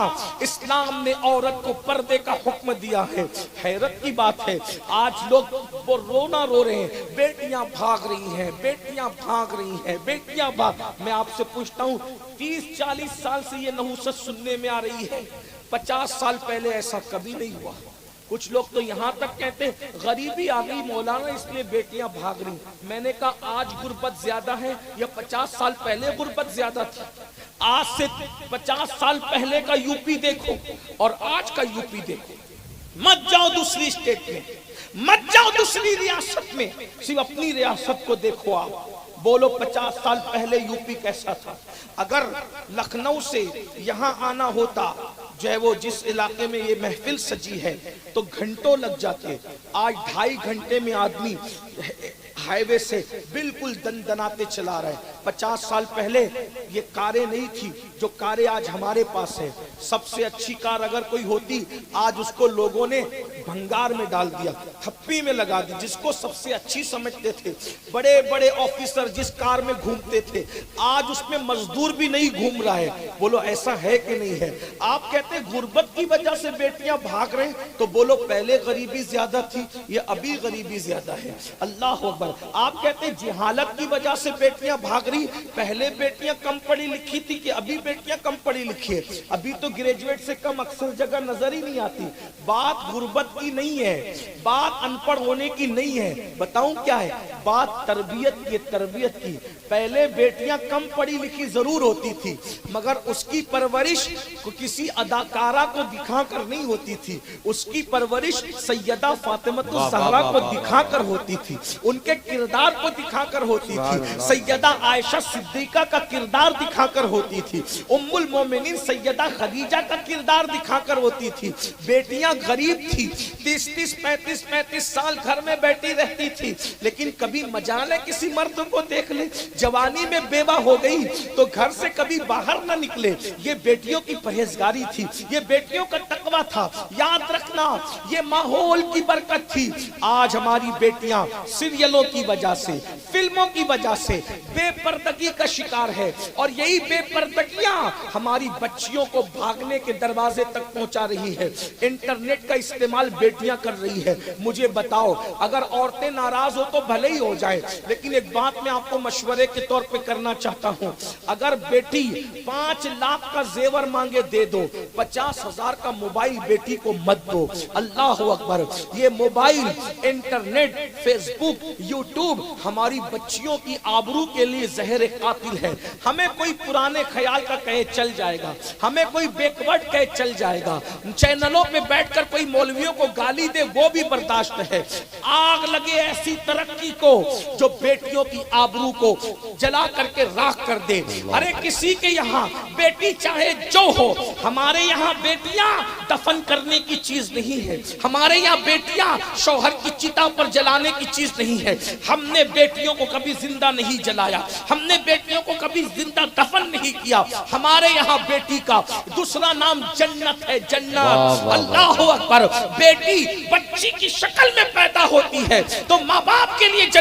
اسلام نے عورت کو پردے کا حکم دیا ہے. حیرت کی بات ہے آج لوگ وہ رونا رو رہے ہیں, بیٹیاں بھاگ رہی ہیں, بیٹیاں بھاگ رہی ہیں, بیٹیاں بھاگ. میں آپ سے پوچھتا ہوں 30-40 سال سے یہ نحوست سننے میں آ رہی ہے, 50 سال پہلے ایسا کبھی نہیں ہوا. کچھ لوگ تو یہاں تک کہتے ہیں غریبی آ گئی مولانا اس لیے بیٹیاں بھاگ رہی. میں نے کہا آج غربت زیادہ ہے یا 50 سال پہلے غربت زیادہ تھی؟ آج سے 50 سال پہلے کا یو پی دیکھو اور آج کا یو پی دیکھو. مت جاؤ دوسری اسٹیٹ میں, مت جاؤ دوسری ریاست میں, صرف اپنی ریاست کو دیکھو. آپ بولو 50 سال پہلے یو پی کیسا تھا؟ اگر لکھنؤ سے یہاں آنا ہوتا جو ہے وہ جس علاقے میں یہ محفل سجی ہے تو گھنٹوں لگ جاتے. آج 2.5 گھنٹے میں آدمی ہائی وے سے بالکل دندناتے چلا رہا ہے. 50 سال پہلے یہ کاریں نہیں تھی جو کاریں آج ہمارے پاس ہے. سب سے اچھی کار اگر کوئی ہوتی آج اس کو لوگوں نے بھنگار میں ڈال دیا, تھپی میں لگا دی. جس کو سب سے اچھی سمجھتے تھے بڑے بڑے آفیسر جس کار میں گھومتے تھے آج اس میں مزدور بھی نہیں گھوم رہا ہے. بولو ایسا ہے کہ نہیں ہے؟ آپ کہتے غربت کی وجہ سے بیٹیاں بھاگ رہے ہیں تو بولو پہلے غریبی زیادہ تھی یا ابھی غریبی زیادہ ہے؟ اللہ اکبر. آپ کہتے جہالت کی وجہ سے بیٹیاں بھاگ رہی, پہلے بیٹیاں کم پڑھی لکھی تھی کہ ابھی بیٹیاں کم پڑھی لکھی ہے؟ ابھی تو گریجویٹ سے کم اکثر جگہ نظر ہی نہیں آتی. بات غربت کی نہیں ہے, بات ان پڑھ ہونے کی نہیں ہے. بتاؤں کیا ہے بات؟ تربیت کی, تربیت کی. پہلے بیٹیاں کم پڑھی لکھی ضرور ہوتی تھی مگر اس کی پرورش کسی اداکارہ کو دکھا کر نہیں ہوتی تھی, اس کی پرورش سیدہ فاطمہ الزہرا کو دکھا کر ہوتی تھی, ان کے کردار کو دکھا کر ہوتی تھی. سیدہ عائشہ صدیقہ کا کردار دکھا کر ہوتی تھی, ام المومنین سیدہ خدیجہ کا کردار دکھا کر ہوتی تھی. بیٹیاں غریب تھی, 30-35 سال گھر میں بیٹھی رہتی تھی, لیکن کبھی مجالے کسی مرد کو دیکھ لے. جوانی میں بیوہ ہو گئی تو گھر سے کبھی باہر نہ نکلے. یہ بیٹیوں کی پرہیزگاری تھی, یہ بیٹیوں کا تقویٰ تھا. یاد رکھنا یہ ماحول کی برکت تھی. آج ہماری بیٹیاں سیریلوں کی وجہ سے, فلموں کی وجہ سے بے پردگی کا شکار ہے, اور یہی بے پردگیاں ہماری بچیوں کو بھاگنے کے دروازے تک پہنچا رہی ہے. انٹرنیٹ کا استعمال بیٹیاں کر رہی ہے. مجھے بتاؤ اگر عورتیں ناراض ہو تو بھلے ہی ہو جائے, لیکن ایک بات میں آپ کو مشورے کے طور پہ کرنا چاہتا ہوں. اگر بیٹی 5 لاکھ کا زیور مانگے دے دو, 50,000 کا موبائل بیٹی کو مت دو. اللہ اکبر. یہ موبائل, انٹرنیٹ, فیس بک, یوٹیوب ہماری بچیوں کی آبرو کے لیے زہر قاتل ہے. ہمیں کوئی پرانے خیال کا کہے چل جائے گا, ہمیں کوئی بیکورڈ کہے چل جائے گا, چینلوں پہ بیٹھ کر کوئی مولویوں کو گالی دے وہ بھی برداشت ہے. آگ لگے ایسی ترقی کو جو بیٹیوں کی آبرو کو جلا کر کے راکھ کر دے. ارے کسی کے یہاں بیٹی چاہے جو ہو, ہمارے یہاں بیٹیاں دفن کرنے کی چیز نہیں ہے, ہمارے یہاں بیٹیاں شوہر کی چتا پر جلانے کی چیز نہیں ہے. ہم نے بیٹیوں کو کبھی زندہ نہیں جلایا, ہم نے بیٹیوں کو کبھی زندہ دفن نہیں کیا. ہمارے یہاں بیٹی کا دوسرا نام جنت ہے, جنت. اللہ اکبر. بیٹی بچی کی شکل میں پیدا ہوتی ہے تو ماں باپ کے لیے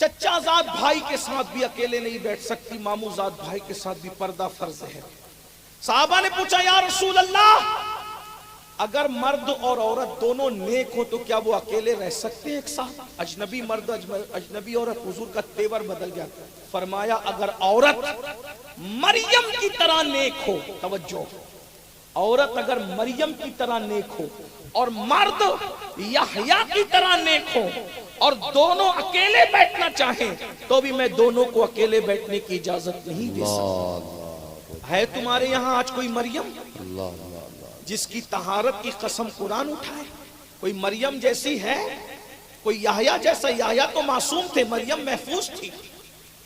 چچا زاد بھائی کے ساتھ بھی اکیلے نہیں بیٹھ سکتی، مامو زاد بھائی کے ساتھ بھی پردہ فرض ہے۔ صحابہ نے پوچھا یا رسول اللہ، اگر مرد اور عورت دونوں نیک ہو تو کیا وہ اکیلے رہ سکتے ہیں ایک ساتھ؟ اجنبی مرد اجنبی عورت، حضور کا تیور بدل گیا۔ فرمایا اگر عورت مریم کی طرح نیک ہو، توجہ، عورت اگر مریم کی طرح نیک ہو اور مرد یحییٰ کی طرح نیک ہو اور دونوں اکیلے بیٹھنا چاہیں تو بھی میں دونوں کو اکیلے بیٹھنے کی اجازت نہیں دے سکتا۔ ہے تمہارے یہاں آج کوئی مریم جس کی طہارت کی قسم قرآن اٹھائے؟ کوئی مریم جیسی ہے؟ کوئی یحییٰ جیسا؟ یحییٰ تو معصوم تھے، مریم محفوظ تھی۔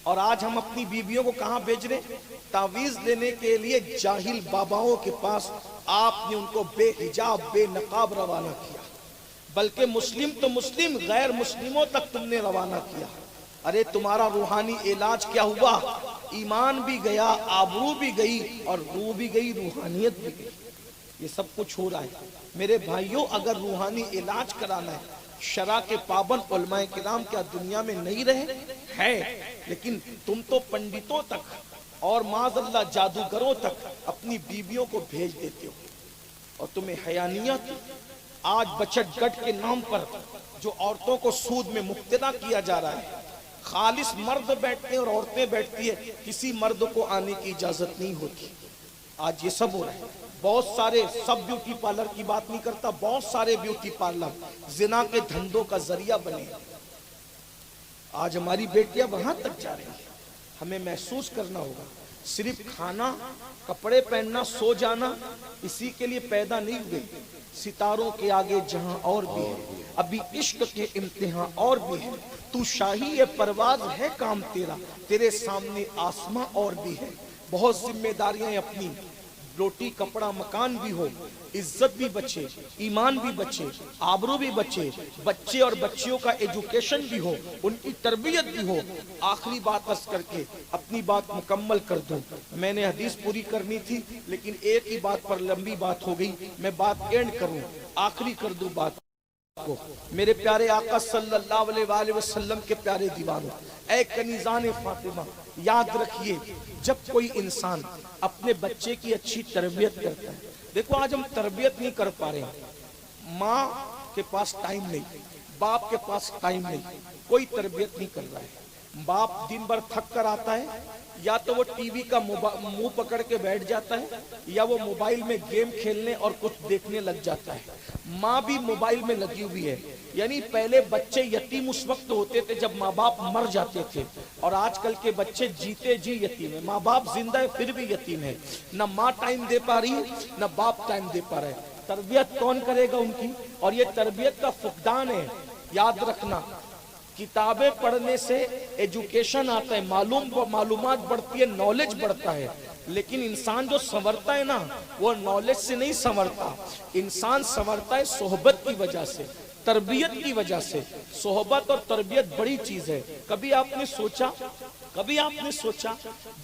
اور آج ہم اپنی بیویوں کو کہاں بھیج رہے؟ تعویذ لینے کے لیے جاہل باباؤں کے پاس۔ آپ نے ان کو بے حجاب بے نقاب روانہ کیا، بلکہ مسلم تو مسلم غیر مسلموں تک تم نے روانہ کیا۔ ارے تمہارا روحانی علاج کیا ہوا؟ ایمان بھی گیا، آبرو بھی گئی، اور روح بھی گئی، روحانیت بھی گئی۔ یہ سب کچھ ہو رہا ہے میرے بھائیوں۔ اگر روحانی علاج کرانا ہے، شرع کے پابند علماء کرام کیا دنیا میں نہیں رہے ہیں؟ لیکن تم تو پنڈتوں تک اور معاذ اللہ جادوگروں تک اپنی بیویوں کو بھیج دیتے ہو، اور تمہیں حیا نہیں آتی۔ آج بچت گٹ کے نام پر جو عورتوں کو سود میں مبتلا کیا جا رہا ہے، خالص مرد بیٹھتے ہیں اور عورتیں بیٹھتی ہے، کسی مرد کو آنے کی اجازت نہیں ہوتی۔ آج یہ سب ہو رہا ہے۔ بہت سارے، سب بیوٹی پارلر کی بات نہیں کرتا، بہت سارے بیوٹی پارلر زنا کے دھندوں کا ذریعہ بنے۔ آج ہماری بیٹیاں وہاں تک جا رہی ہیں۔ ہمیں محسوس کرنا ہوگا صرف کھانا، کپڑے پہننا، سو جانا اسی کے لیے پیدا نہیں ہوئے۔ ستاروں کے آگے جہاں اور بھی ہے، ابھی عشق کے امتحان اور بھی ہے۔ تو شاہی پرواز ہے کام تیرا، تیرے سامنے آسماں اور بھی ہے۔ بہت ذمہ داریاں اپنی، روٹی کپڑا مکان بھی ہو، عزت بھی بچے، ایمان بھی بچے، آبرو بھی بچے، بچے اور بچیوں کا ایجوکیشن بھی ہو، ان کی تربیت بھی ہو۔ آخری بات عرض کر کے اپنی بات مکمل کر دوں۔ میں نے حدیث پوری کرنی تھی لیکن ایک ہی بات پر لمبی بات ہو گئی، میں بات اینڈ کروں، آخری کر دوں بات کو۔ میرے پیارے آقا صلی اللہ علیہ وآلہ وسلم کے پیارے دیوانوں، اے کنیزان فاطمہ، یاد رکھیے جب کوئی انسان اپنے بچے کی اچھی تربیت کرتا ہے، دیکھو آج ہم تربیت نہیں کر پا رہے ہیں، ماں کے پاس ٹائم نہیں، باپ کے پاس ٹائم نہیں، کوئی تربیت نہیں کر رہا ہے۔ باپ دن بھر تھک کر آتا ہے، یا تو وہ ٹی وی کا منہ پکڑ کے بیٹھ جاتا ہے، یا وہ موبائل میں گیم کھیلنے اور کچھ دیکھنے لگ جاتا ہے۔ ماں بھی موبائل میں لگی ہوئی ہے۔ یعنی پہلے بچے یتیم اس وقت ہوتے تھے جب ماں باپ مر جاتے تھے، اور آج کل کے بچے جیتے جی یتیم ہیں۔ ماں باپ زندہ ہے پھر بھی یتیم ہے، نہ ماں ٹائم دے پا رہی ہے نہ باپ ٹائم دے پا رہا ہے۔ تربیت کون کرے گا ان کی؟ اور یہ تربیت کا فقدان ہے۔ یاد رکھنا، کتابیں پڑھنے سے ایجوکیشن آتا ہے، معلومات بڑھتی ہے، نالج بڑھتا ہے، لیکن انسان جو سنورتا ہے نا وہ نالج سے نہیں سنورتا۔ انسان سنورتا ہے صحبت کی وجہ سے، تربیت کی وجہ سے۔ صحبت اور تربیت بڑی چیز ہے۔ کبھی آپ نے سوچا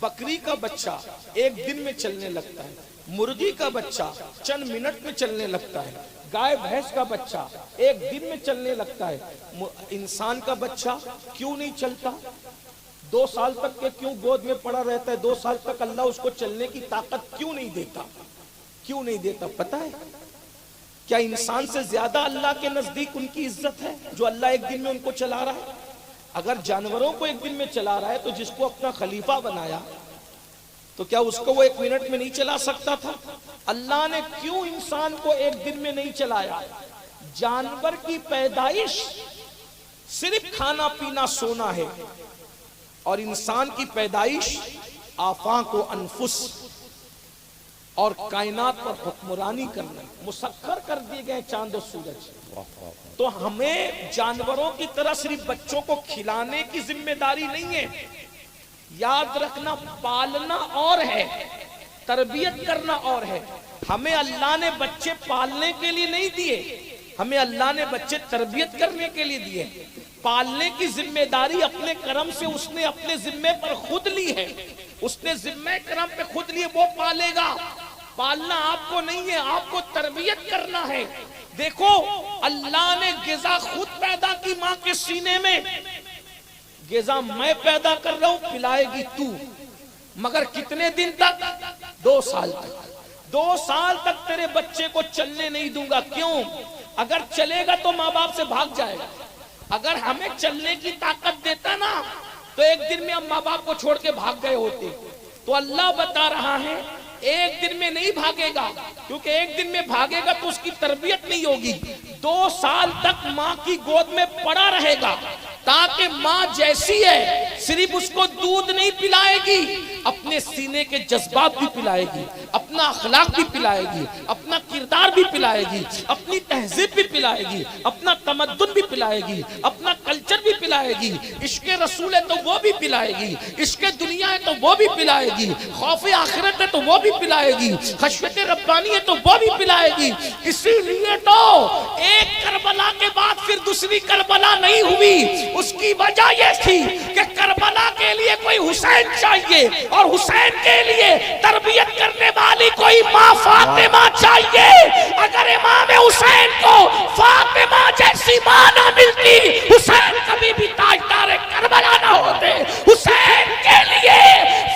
بکری کا بچہ ایک دن میں چلنے لگتا ہے، مرغی کا بچہ چند منٹ میں چلنے لگتا ہے، گائے بھینس کا بچہ ایک دن میں چلنے لگتا ہے، انسان کا بچہ کیوں نہیں چلتا؟ 2 سال تک کے کیوں گود میں پڑا رہتا ہے؟ 2 سال تک اللہ اس کو چلنے کی طاقت کیوں نہیں دیتا؟ کیوں نہیں دیتا پتہ ہے؟ کیا انسان سے زیادہ اللہ کے نزدیک ان کی عزت ہے جو اللہ ایک دن میں ان کو چلا رہا ہے؟ اگر جانوروں کو ایک دن میں چلا رہا ہے تو جس کو اپنا خلیفہ بنایا تو کیا اس کو وہ 1 منٹ میں نہیں چلا سکتا تھا؟ اللہ نے کیوں انسان کو ایک دن میں نہیں چلایا؟ جانور کی پیدائش صرف کھانا پینا سونا ہے، اور انسان کی پیدائش آفاق و انفس اور کائنات پر حکمرانی کرنا، مسخر کر دیے گئے چاند و سورج۔ تو ہمیں جانوروں کی طرح صرف بچوں کو کھلانے کی ذمہ داری نہیں ہے۔ یاد رکھنا، پالنا اور ہے، تربیت کرنا اور ہے۔ ہمیں اللہ نے بچے پالنے کے لیے نہیں دیے، ہمیں اللہ نے بچے تربیت کرنے کے لیے دیے۔ پالنے کی ذمہ داری اپنے کرم سے اس نے اپنے ذمے پر خود لی ہے، اس نے ذمہ کرم پہ خود لیے، وہ پالے گا۔ پالنا آپ کو نہیں ہے، آپ کو تربیت کرنا ہے۔ دیکھو اللہ نے غذا خود پیدا کی ماں کے سینے میں، غذا میں پیدا کر رہا ہوں، پلائے گی تو، مگر کتنے دن تک؟ 2 سال تک۔ 2 سال تک تیرے بچے کو چلنے نہیں دوں گا۔ کیوں؟ اگر چلے گا تو ماں باپ سے بھاگ جائے گا۔ اگر ہمیں چلنے کی طاقت دیتا نا تو ایک دن میں ہم ماں باپ کو چھوڑ کے بھاگ گئے ہوتے۔ تو اللہ بتا رہا ہے ایک دن میں نہیں بھاگے گا، کیونکہ ایک دن میں بھاگے گا تو اس کی تربیت نہیں ہوگی۔ 2 سال تک ماں کی گود میں پڑا رہے گا، تاکہ ماں جیسی ہے صرف اس کو دودھ نہیں پلائے گی، اپنے سینے کے جذبات بھی پلائے گی، اپنا اخلاق بھی پلائے گی، اپنا کردار بھی پلائے گی، اپنی تہذیب بھی پلائے گی، اپنا تمدن بھی پلائے گی، اپنا کلچر بھی پلائے گی۔ عشق رسول ہے تو وہ بھی پلائے گی، عشق دنیا ہے تو وہ بھی پلائے گی، خوف آخرت ہے تو وہ بھی پلائے گی، خشیت ربانی ہے تو وہ بھی پلائے گی۔ اسی لیے تو ایک کربلا کے بعد پھر دوسری کربلا نہیں ہوئی۔ اس کی وجہ یہ تھی کہ کربلا کے لیے کوئی حسین چاہیے، اور حسین کے لیے تربیت کرنے والی کوئی ماں فاطمہ چاہیے۔ اگر امام حسین کو فاطمہ جیسی ماں نہ ملتی، حسین کبھی بھی تاجدار کربلا نہ ہوتے۔ حسین کے لیے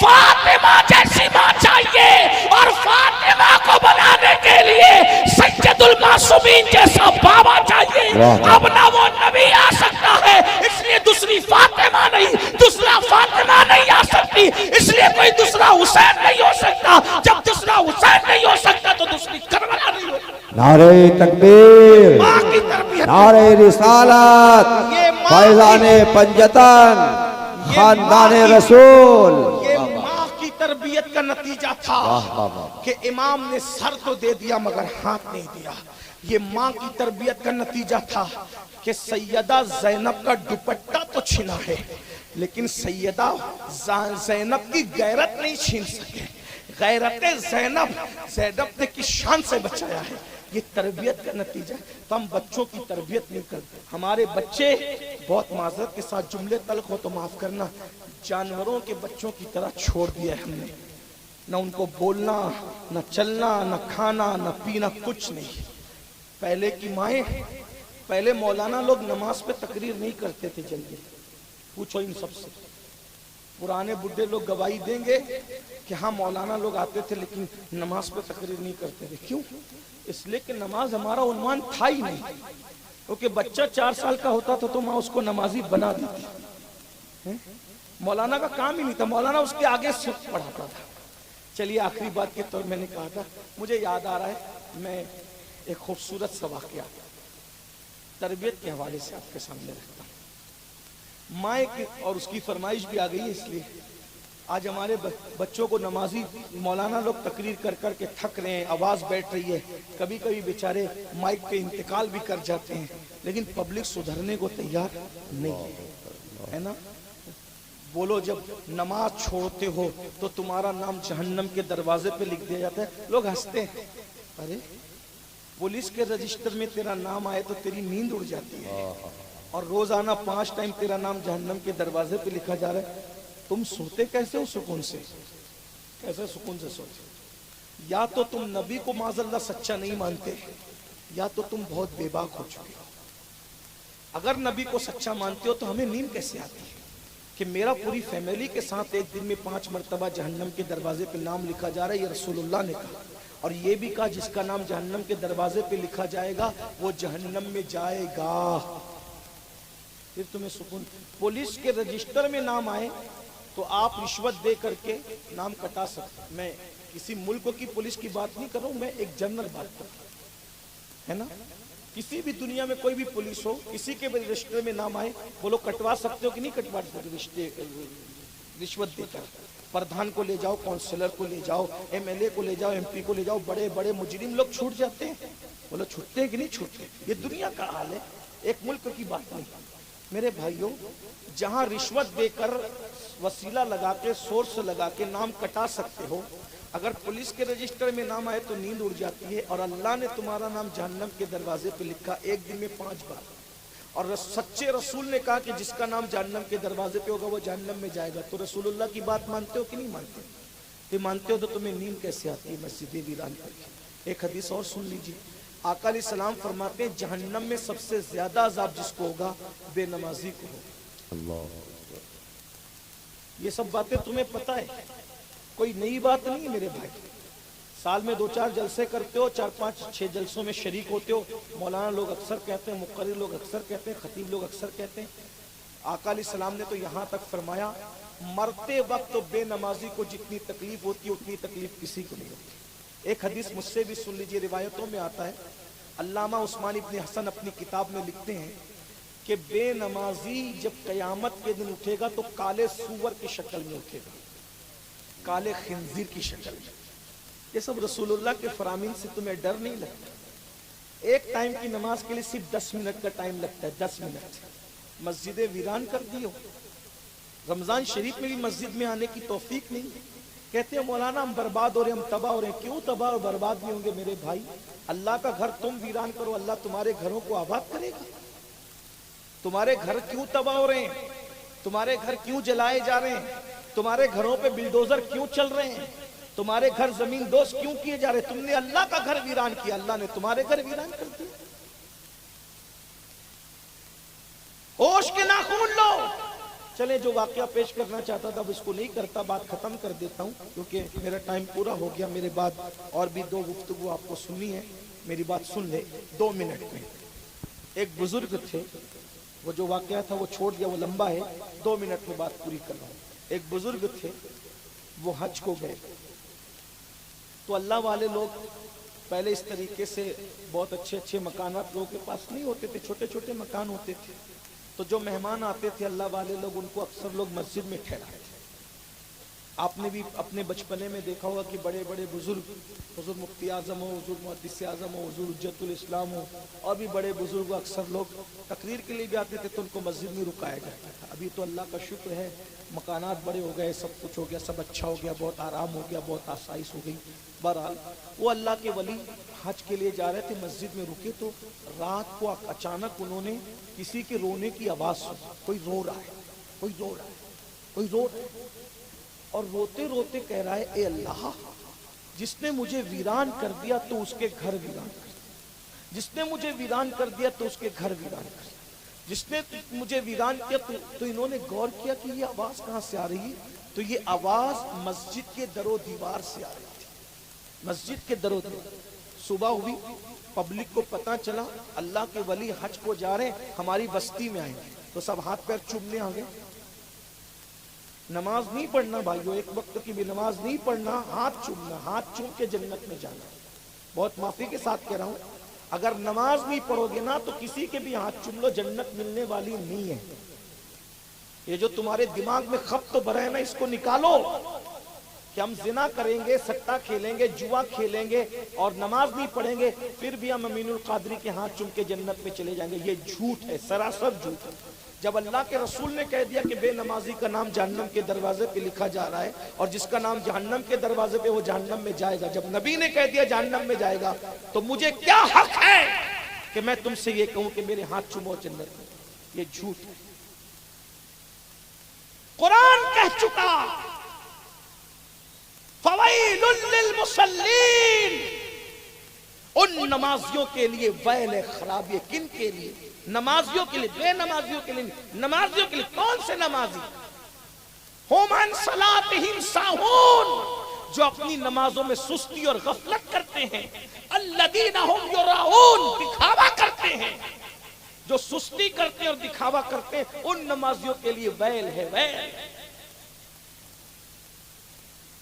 فاطمہ جیسی ماں چاہیے، اور فاطمہ کو بنانے کے لیے سید المعصومین جیسا بابا چاہیے۔ اب نہ وہ نبی آ سکتا ہے، اس لیے دوسری فاطمہ نہیں، دوسرا فاطمہ نہیں آ سکتی، اس لیے کوئی دوسرا حسین نہیں ہو سکتا۔ جب دوسرا حسین نہیں ہو سکتا تو دوسری کربلا نہیں ہو سکتا۔ نعرہ تکبیر، ماں کی تربیت، نعرہ رسالت، فیضان پنجتن، خاندان رسول۔ یہ ماں کی تربیت کا نتیجہ تھا کہ امام نے سر تو دے دیا مگر ہاتھ نہیں دیا۔ یہ ماں کی تربیت کا نتیجہ تھا کہ سیدہ زینب کا دوپٹہ تو چھنا ہے، لیکن سیدہ زینب کی غیرت نہیں چھین سکے۔ غیرت زینب نے کس شان سے بچایا ہے، یہ تربیت کا نتیجہ ہے۔ تو ہم بچوں کی تربیت نہیں کرتے۔ ہمارے بچے، بہت معذرت کے ساتھ جملے تلخ ہو تو معاف کرنا، جانوروں کے بچوں کی طرح چھوڑ دیا ہے ہم نے۔ نہ ان کو بولنا، نہ چلنا، نہ کھانا، نہ پینا، کچھ نہیں۔ پہلے کی مائیں، پہلے مولانا لوگ نماز پہ تقریر نہیں کرتے تھے جلدی، پوچھو ان سب سے۔ پرانے بڈھے لوگ گواہی دیں گے کہ ہاں مولانا لوگ آتے تھے لیکن نماز پہ تقریر نہیں کرتے تھے۔ کیوں؟ اس لیے کہ نماز ہمارا عنوان تھا ہی نہیں، کیونکہ بچہ 4 سال کا ہوتا تھا تو ماں اس کو نمازی بنا دیتی۔ مولانا کا کام ہی نہیں تھا، مولانا اس کے آگے صرف پڑھاتا تھا۔ چلیے آخری بات کے طور میں نے کہا تھا، مجھے یاد آ رہا ہے، میں ایک خوبصورت سا واقعہ تربیت کے حوالے سے آپ کے سامنے رکھتا ہوں۔ ماں اور اس کی فرمائش بھی آ گئی ہے، اس لیے آج ہمارے بچوں کو نمازی مولانا لوگ تقریر کر کر کے تھک رہے ہیں، آواز بیٹھ رہی ہے، کبھی کبھی بیچارے مائک پہ انتقال بھی کر جاتے ہیں، لیکن پبلک سدھرنے کو تیار نہیں ہے نا۔ بولو جب نماز چھوڑتے ہو تو تمہارا نام جہنم کے دروازے پہ لکھ دیا جاتا ہے، لوگ ہنستے ہیں۔ ارے پولیس کے رجسٹر میں تیرا نام آئے تو تیری نیند اڑ جاتی ہے، اور روزانہ 5 ٹائم تیرا نام جہنم کے دروازے پہ لکھا جا رہا ہے، تم سوتے کیسے ہو سکون سے؟ کیسے سکون سے سوتے؟ یا تو تم نبی کو معاذ اللہ سچا نہیں مانتے، یا تو تم بہت بے باک ہو چکے ہو۔ اگر نبی کو سچا مانتے ہو تو ہمیں نیند کیسے آتی ہے کہ میرا پوری فیملی کے ساتھ ایک دن میں 5 مرتبہ جہنم کے دروازے پہ نام لکھا جا رہا ہے؟ یہ رسول اللہ نے کہا، اور یہ بھی کہا جس کا نام جہنم کے دروازے پہ لکھا جائے گا وہ جہنم میں جائے گا۔ پھر تمہیں سکون؟ پولیس کے رجسٹر میں نام آئے تو آپ رشوت دے کر کے نام کٹا سکتے۔ میں کسی ملک کی پولیس کی بات نہیں کر رہا ہوں، میں ایک جنرل بات کر رہا ہوں، ہے نا۔ کسی بھی دنیا میں کوئی بھی پولیس ہو، کسی کے بھی رجسٹر میں نام آئے، بولو کٹوا سکتے ہو کہ نہیں کٹوا سکتے؟ رشوت دے کر پردھان کو لے جاؤ، کونسلر کو لے جاؤ، ایم ایل اے کو لے جاؤ، ایم پی کو لے جاؤ، بڑے بڑے مجرم لوگ چھوٹ جاتے ہیں۔ بولو چھوٹتے ہیں کہ نہیں چھوٹتے؟ یہ دنیا کا حال ہے، ایک ملک کی بات نہیں۔ میرے بھائیوں، جہاں رشوت دے کر وسیلہ لگا کے سورس لگا کے نام کٹا سکتے ہو، اگر پولیس کے رجسٹر میں نام آئے تو نیند اڑ جاتی ہے، اور اللہ نے تمہارا نام جہنم کے دروازے پہ لکھا ایک دن میں 5 بار، اور سچے رسول نے کہا کہ جس کا نام جہنم کے دروازے پہ ہوگا وہ جہنم میں جائے گا، تو رسول اللہ کی بات مانتے ہو کہ نہیں مانتے؟ یہ مانتے ہو تو تمہیں نیند کیسے آتی ہے مسجد ویران کر کے؟ ایک حدیث اور سن لیجیے، آقا علیہ السلام فرماتے ہیں جہنم میں سب سے زیادہ عذاب جس کو ہوگا بے نمازی کو ہوگا۔ اللہ یہ سب باتیں تمہیں پتہ ہے، کوئی نئی بات نہیں ہے میرے بھائی. سال میں 2-4 جلسے کرتے ہو، 4-5-6 جلسوں میں شریک ہوتے ہو. مولانا لوگ اکثر کہتے ہیں، مقرر لوگ اکثر کہتے ہیں، خطیب لوگ اکثر کہتے ہیں. آقا علیہ السلام نے تو یہاں تک فرمایا مرتے وقت بے نمازی کو جتنی تکلیف ہوتی ہے اتنی تکلیف کسی کو نہیں ہوتی. ایک حدیث مجھ سے بھی سن لیجئے، روایتوں میں آتا ہے، علامہ عثمان ابن حسن اپنی کتاب میں لکھتے ہیں کہ بے نمازی جب قیامت کے دن اٹھے گا تو کالے سور کی شکل میں اٹھے گا، کالے خنزیر کی شکل میں. یہ سب رسول اللہ کے فرامین سے تمہیں ڈر نہیں لگتا؟ ایک ٹائم کی نماز کے لیے صرف 10 منٹ کا ٹائم لگتا ہے، 10 منٹ. مسجدیں ویران کر دی ہو. رمضان شریف میں بھی مسجد میں آنے کی توفیق نہیں. کہتے ہیں مولانا ہم برباد ہو رہے ہیں، ہم تباہ ہو رہے ہیں. کیوں تباہ اور برباد نہیں ہوں گے میرے بھائی؟ اللہ کا گھر تم ویران کرو، اللہ تمہارے گھروں کو آباد کرے گا. تمہارے گھر کیوں تباہ ہو رہے ہیں؟ تمہارے گھر کیوں جلائے جا رہے ہیں؟ تمہارے گھروں پہ بلڈوزر کیوں چل رہے ہیں؟ تمہارے گھر زمین دوز کیوں کیے جا رہے؟ تم نے اللہ کا گھر ویران کیا، اللہ نے تمہارے گھر ویران کر دیا. ہوش کے ناخن لو. چلیں جو واقعہ پیش کرنا چاہتا تھا اب اس کو نہیں کرتا، بات ختم کر دیتا ہوں کیونکہ میرا ٹائم پورا ہو گیا. میرے بعد اور بھی 2 گفتگو آپ کو سننی ہے، میری بات سن لے 2 منٹ میں. ایک بزرگ تھے، وہ جو واقعہ تھا وہ چھوڑ دیا، وہ لمبا ہے، 2 منٹ میں بات پوری کر رہا ہوں. ایک بزرگ تھے، وہ حج کو گئے تو اللہ والے لوگ پہلے اس طریقے سے بہت اچھے اچھے مکانات لوگوں کے پاس نہیں ہوتے تھے، چھوٹے چھوٹے مکان ہوتے تھے. تو جو مہمان آتے تھے اللہ والے لوگ، ان کو اکثر لوگ مسجد میں ٹھہراتے تھے. آپ نے بھی اپنے بچپنے میں دیکھا ہوگا کہ بڑے بڑے بزرگ، حضور مفتی اعظم ہو، حضور محدث اعظم ہو، حضور حجت الاسلام ہو، اور بھی بڑے بزرگ اکثر لوگ تقریر کے لیے بھی آتے تھے تو ان کو مسجد میں رکایا جاتا تھا. ابھی تو اللہ کا شکر ہے مکانات بڑے ہو گئے، سب کچھ ہو گیا، سب اچھا ہو گیا، بہت آرام ہو گیا، بہت آسائش ہو گئی. بہرحال وہ اللہ کے ولی حج کے لیے جا رہے تھے، مسجد میں رکے تو رات کو اچانک انہوں نے کسی کے رونے کی آواز سنی. کوئی رو رہا ہے، کوئی رو رہا ہے، کوئی رو رہا ہے، اور روتے روتے کہہ رہا ہے اے اللہ، جس نے مجھے ویران کر دیا تو اس کے گھر ویران کر دیا، جس نے مجھے ویران کر دیا تو اس کے گھر ویران کر دیا، جس نے مجھے ویران کیا. تو انہوں نے غور کیا کہ یہ آواز کہاں سے آ رہی ہے؟ تو یہ آواز مسجد کے در و دیوار سے آ رہی تھی، مسجد کے در و دیوار. صبح ہوئی، پبلک کو پتہ چلا اللہ کے ولی حج کو جا رہے ہیں، ہماری بستی میں آئیں، تو سب ہاتھ پیر چومنے آ گئے. نماز نہیں پڑھنا بھائیو، ایک وقت کی بھی نماز نہیں پڑھنا، ہاتھ چومنا، ہاتھ چوم کے جنت میں جانا. بہت معافی کے ساتھ کہہ رہا ہوں، اگر نماز نہیں پڑھو گے نا تو کسی کے بھی ہاتھ چوم لو، جنت ملنے والی نہیں ہے. یہ جو تمہارے دماغ میں خبط تو بھرا ہے نا، اس کو نکالو کہ ہم زنا کریں گے، سٹا کھیلیں گے، جوا کھیلیں گے اور نماز نہیں پڑھیں گے پھر بھی ہم امین القادری کے ہاتھ چوم کے جنت میں چلے جائیں گے. یہ جھوٹ ہے، سراسر جھوٹ ہے. جب اللہ کے رسول نے کہہ دیا کہ بے نمازی کا نام جہنم کے دروازے پہ لکھا جا رہا ہے اور جس کا نام جہنم کے دروازے پہ وہ جہنم میں جائے گا، جب نبی نے کہہ دیا جہنم میں جائے گا تو مجھے کیا حق ہے کہ میں تم سے یہ کہوں کہ میرے ہاتھ چومو جنت میں؟ یہ جھوٹ ہے. قرآن کہہ چکا فویل للمصلین، ان نمازیوں کے لیے ویل خرابی. کن کے لیے؟ نمازیوں کے لیے، بے نمازیوں کے لیے. نمازیوں کے لیے کون سے نمازی؟ ہم عن صلاتہم ساہون، جو اپنی نمازوں میں سستی اور غفلت کرتے ہیں. الذین ہم یراؤن، دکھاوا کرتے ہیں. جو سستی کرتے ہیں اور دکھاوا کرتے ہیں ان نمازیوں کے لیے ویل ہے، ویل.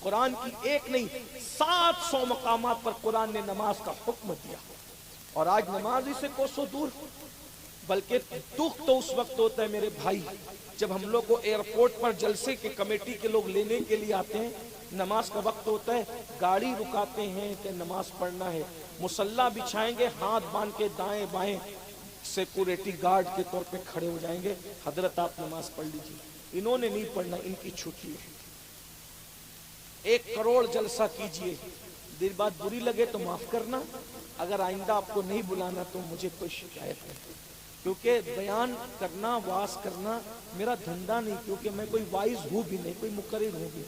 قرآن کی ایک نہیں 700 مقامات پر قرآن نے نماز کا حکم دیا، اور آج نماز ہی سے کوسوں دور. بلکہ دکھ تو اس وقت ہوتا ہے میرے بھائی جب ہم لوگ کو ایئرپورٹ پر جلسے کے کمیٹی کے لوگ لینے کے لیے آتے ہیں، نماز کا وقت ہوتا ہے، گاڑی رکاتے ہیں کہ نماز پڑھنا ہے، مصلی بچھائیں گے، ہاتھ باندھ کے دائیں بائیں سیکورٹی گارڈ کے طور پہ کھڑے ہو جائیں گے، حضرت آپ نماز پڑھ لیجیے. انہوں نے نہیں پڑھنا، ان کی چھٹی ہے. 1 کروڑ جلسہ کیجئے، دیر بعد بری لگے تو معاف کرنا، اگر آئندہ آپ کو نہیں بلانا تو مجھے کوئی شکایت نہیں، کیونکہ بیان کرنا، واز کرنا میرا دھندا نہیں، کیونکہ میں کوئی وائز ہوں بھی نہیں، کوئی مقرر ہوں بھی.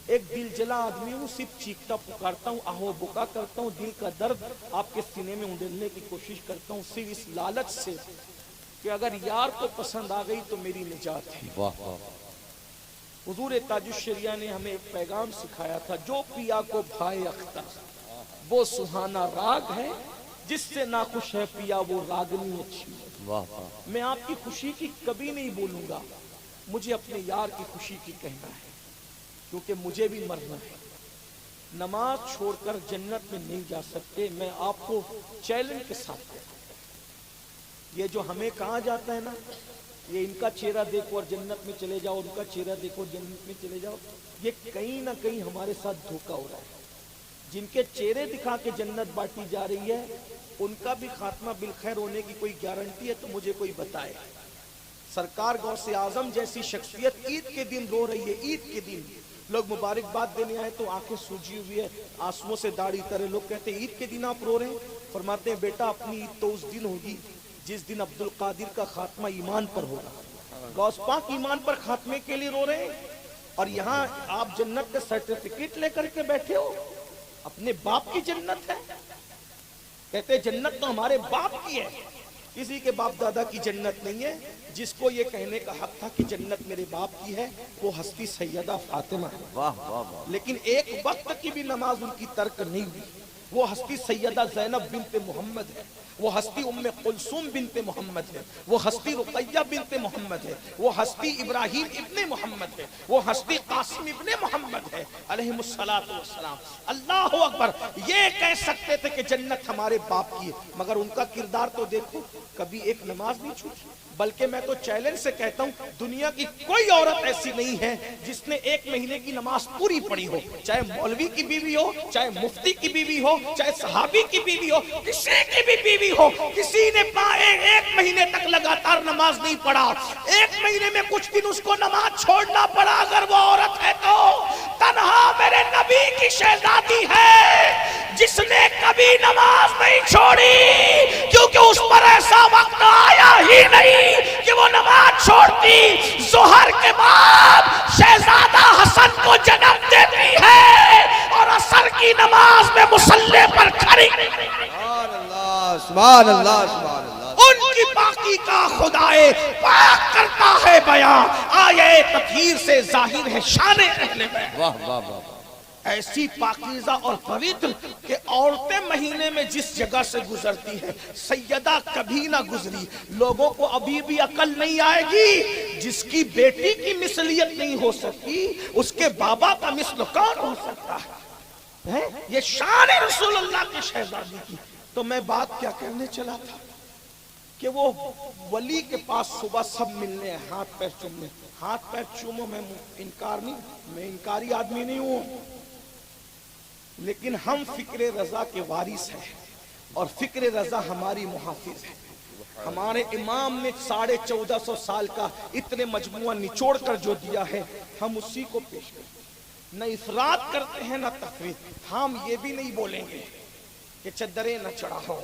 ایک دل جلا آدمی ہوں، صرف چیختا پکارتا ہوں، آہو بکا کرتا ہوں، دل کا درد آپ کے سینے میں اونڈلنے کی کوشش کرتا ہوں، صرف اس لالچ سے کہ اگر یار کو پسند آ گئی تو میری نجات ہے۔ واہ واہ، حضور تاج الشریعہ نے ہمیں ایک پیغام سکھایا تھا، جو پیا کو بھائے اختر وہ سہانا راگ ہے، جس سے ناخوش ہے پیا وہ راگنی اچھی ہے۔ واہ واہ، میں آپ کی خوشی کی کبھی نہیں بولوں گا، مجھے اپنے یار کی خوشی کی کہنا ہے، کیونکہ مجھے بھی مرنا ہے۔ نماز چھوڑ کر جنت میں نہیں جا سکتے۔ میں آپ کو چیلنج کے ساتھ کہتا ہوں، یہ جو ہمیں کہا جاتا ہے نا، یہ ان کا چہرہ دیکھو اور جنت میں چلے جاؤ، ان کا چہرہ دیکھو جنت میں چلے جاؤ، یہ کہیں نہ کہیں ہمارے ساتھ دھوکہ ہو رہا ہے۔ جن کے چہرے دکھا کے جنت بانٹی جا رہی ہے، ان کا بھی خاتمہ بالخیر ہونے کی کوئی گارنٹی ہے تو مجھے کوئی بتائے۔ سرکار غوث اعظم جیسی شخصیت عید کے دن رو رہی ہے، عید کے دن لوگ مبارکباد دینے آئے تو آنکھیں سوجی ہوئی ہے، آنسوؤں سے داڑھی ترے، لوگ کہتے ہیں عید کے دن آپ رو رہے ہیں؟ فرماتے ہیں بیٹا اپنی عید تو اس دن ہوگی جس دن عبد القادر کا خاتمہ ایمان پر ہوگا۔ غوث پاک ایمان پر خاتمے کے لیے رو رہے ہیں، اور یہاں آپ جنت کا سرٹیفکیٹ لے کر کے بیٹھے ہو۔ اپنے باپ کی جنت ہے، کہتے جنت تو ہمارے باپ کی ہے، کسی کے باپ دادا کی جنت نہیں ہے۔ جس کو یہ کہنے کا حق تھا کہ جنت میرے باپ کی ہے وہ ہستی سیدہ فاطمہ ہے، واہ واہ واہ، لیکن ایک وقت کی بھی نماز ان کی ترک نہیں ہوئی۔ وہ ہستی سیدہ زینب بنت محمد ہے، وہ ہستی ام کلثوم بنت محمد ہے، وہ ہستی رقیہ بنت محمد ہے، وہ ہستی ابراہیم ابن محمد ہے، وہ ہستی قاسم ابن محمد ہے علیہ السلام۔ اللہ اکبر، یہ کہہ سکتے تھے کہ جنت ہمارے باپ کی ہے، مگر ان کا کردار تو دیکھو، کبھی ایک نماز نہیں چھوٹی۔ بلکہ میں تو چیلنج سے کہتا ہوں، دنیا کی کوئی عورت ایسی نہیں ہے جس نے ایک مہینے کی نماز پوری پڑھی ہو، چاہے مولوی کی بیوی ہو، چاہے مفتی کی بیوی ہو، چاہے صحابی کی بیوی ہو، کسی کی بھی بیوی ہو، کسی نے ایک مہینے تک لگاتار نماز نہیں پڑھا، ایک مہینے میں کچھ دن اس کو نماز چھوڑنا پڑا، اگر وہ عورت ہے تو تنہا میرے نبی کی شہزادی ہے جس نے کبھی نماز نہیں چھوڑی، کیونکہ اس پر ایسا وقت آیا ہی نہیں کہ وہ نماز چھوڑتی۔ ظہر کے بعد شہزادہ حسن کو جنم دیتی ہے اور عصر کی نماز میں مصلی پر کھڑی، سبحان اللہ سبحان اللہ سبحان اللہ، ان کی باقی کا خدائے پاک کرتا ہے بیان، آیے تطہیر سے ظاہر ہے شان اہل بیت۔ واہ واہ واہ، ایسی پاکیزہ اور پوتر کہ عورتیں مہینے میں جس جگہ سے گزرتی ہے سیدہ کبھی نہ گزری۔ لوگوں کو ابھی بھی عقل نہیں آئے گی، جس کی بیٹی کی مثلیت نہیں ہو سکتی اس کے بابا کا مثل کون ہو سکتا ہے؟ یہ شان رسول اللہ کی شہزادی کی۔ تو میں بات کیا کرنے چلا تھا کہ وہ ولی کے پاس صبح سب ملنے ہیں، ہاتھ پیر چومنے، ہاتھ پیر چومو، میں انکار نہیں، میں انکاری آدمی نہیں ہوں، لیکن ہم فکر رضا کے وارث ہیں اور فکر رضا ہماری محافظ ہے۔ ہمارے امام نے 1450 سال کا اتنے مجموعہ نچوڑ کر جو دیا ہے، ہم اسی کو پیش کرتے ہیں، نہ افراط کرتے ہیں نہ تفریط۔ ہم یہ بھی نہیں بولیں گے کہ چدریں نہ چڑھاؤ،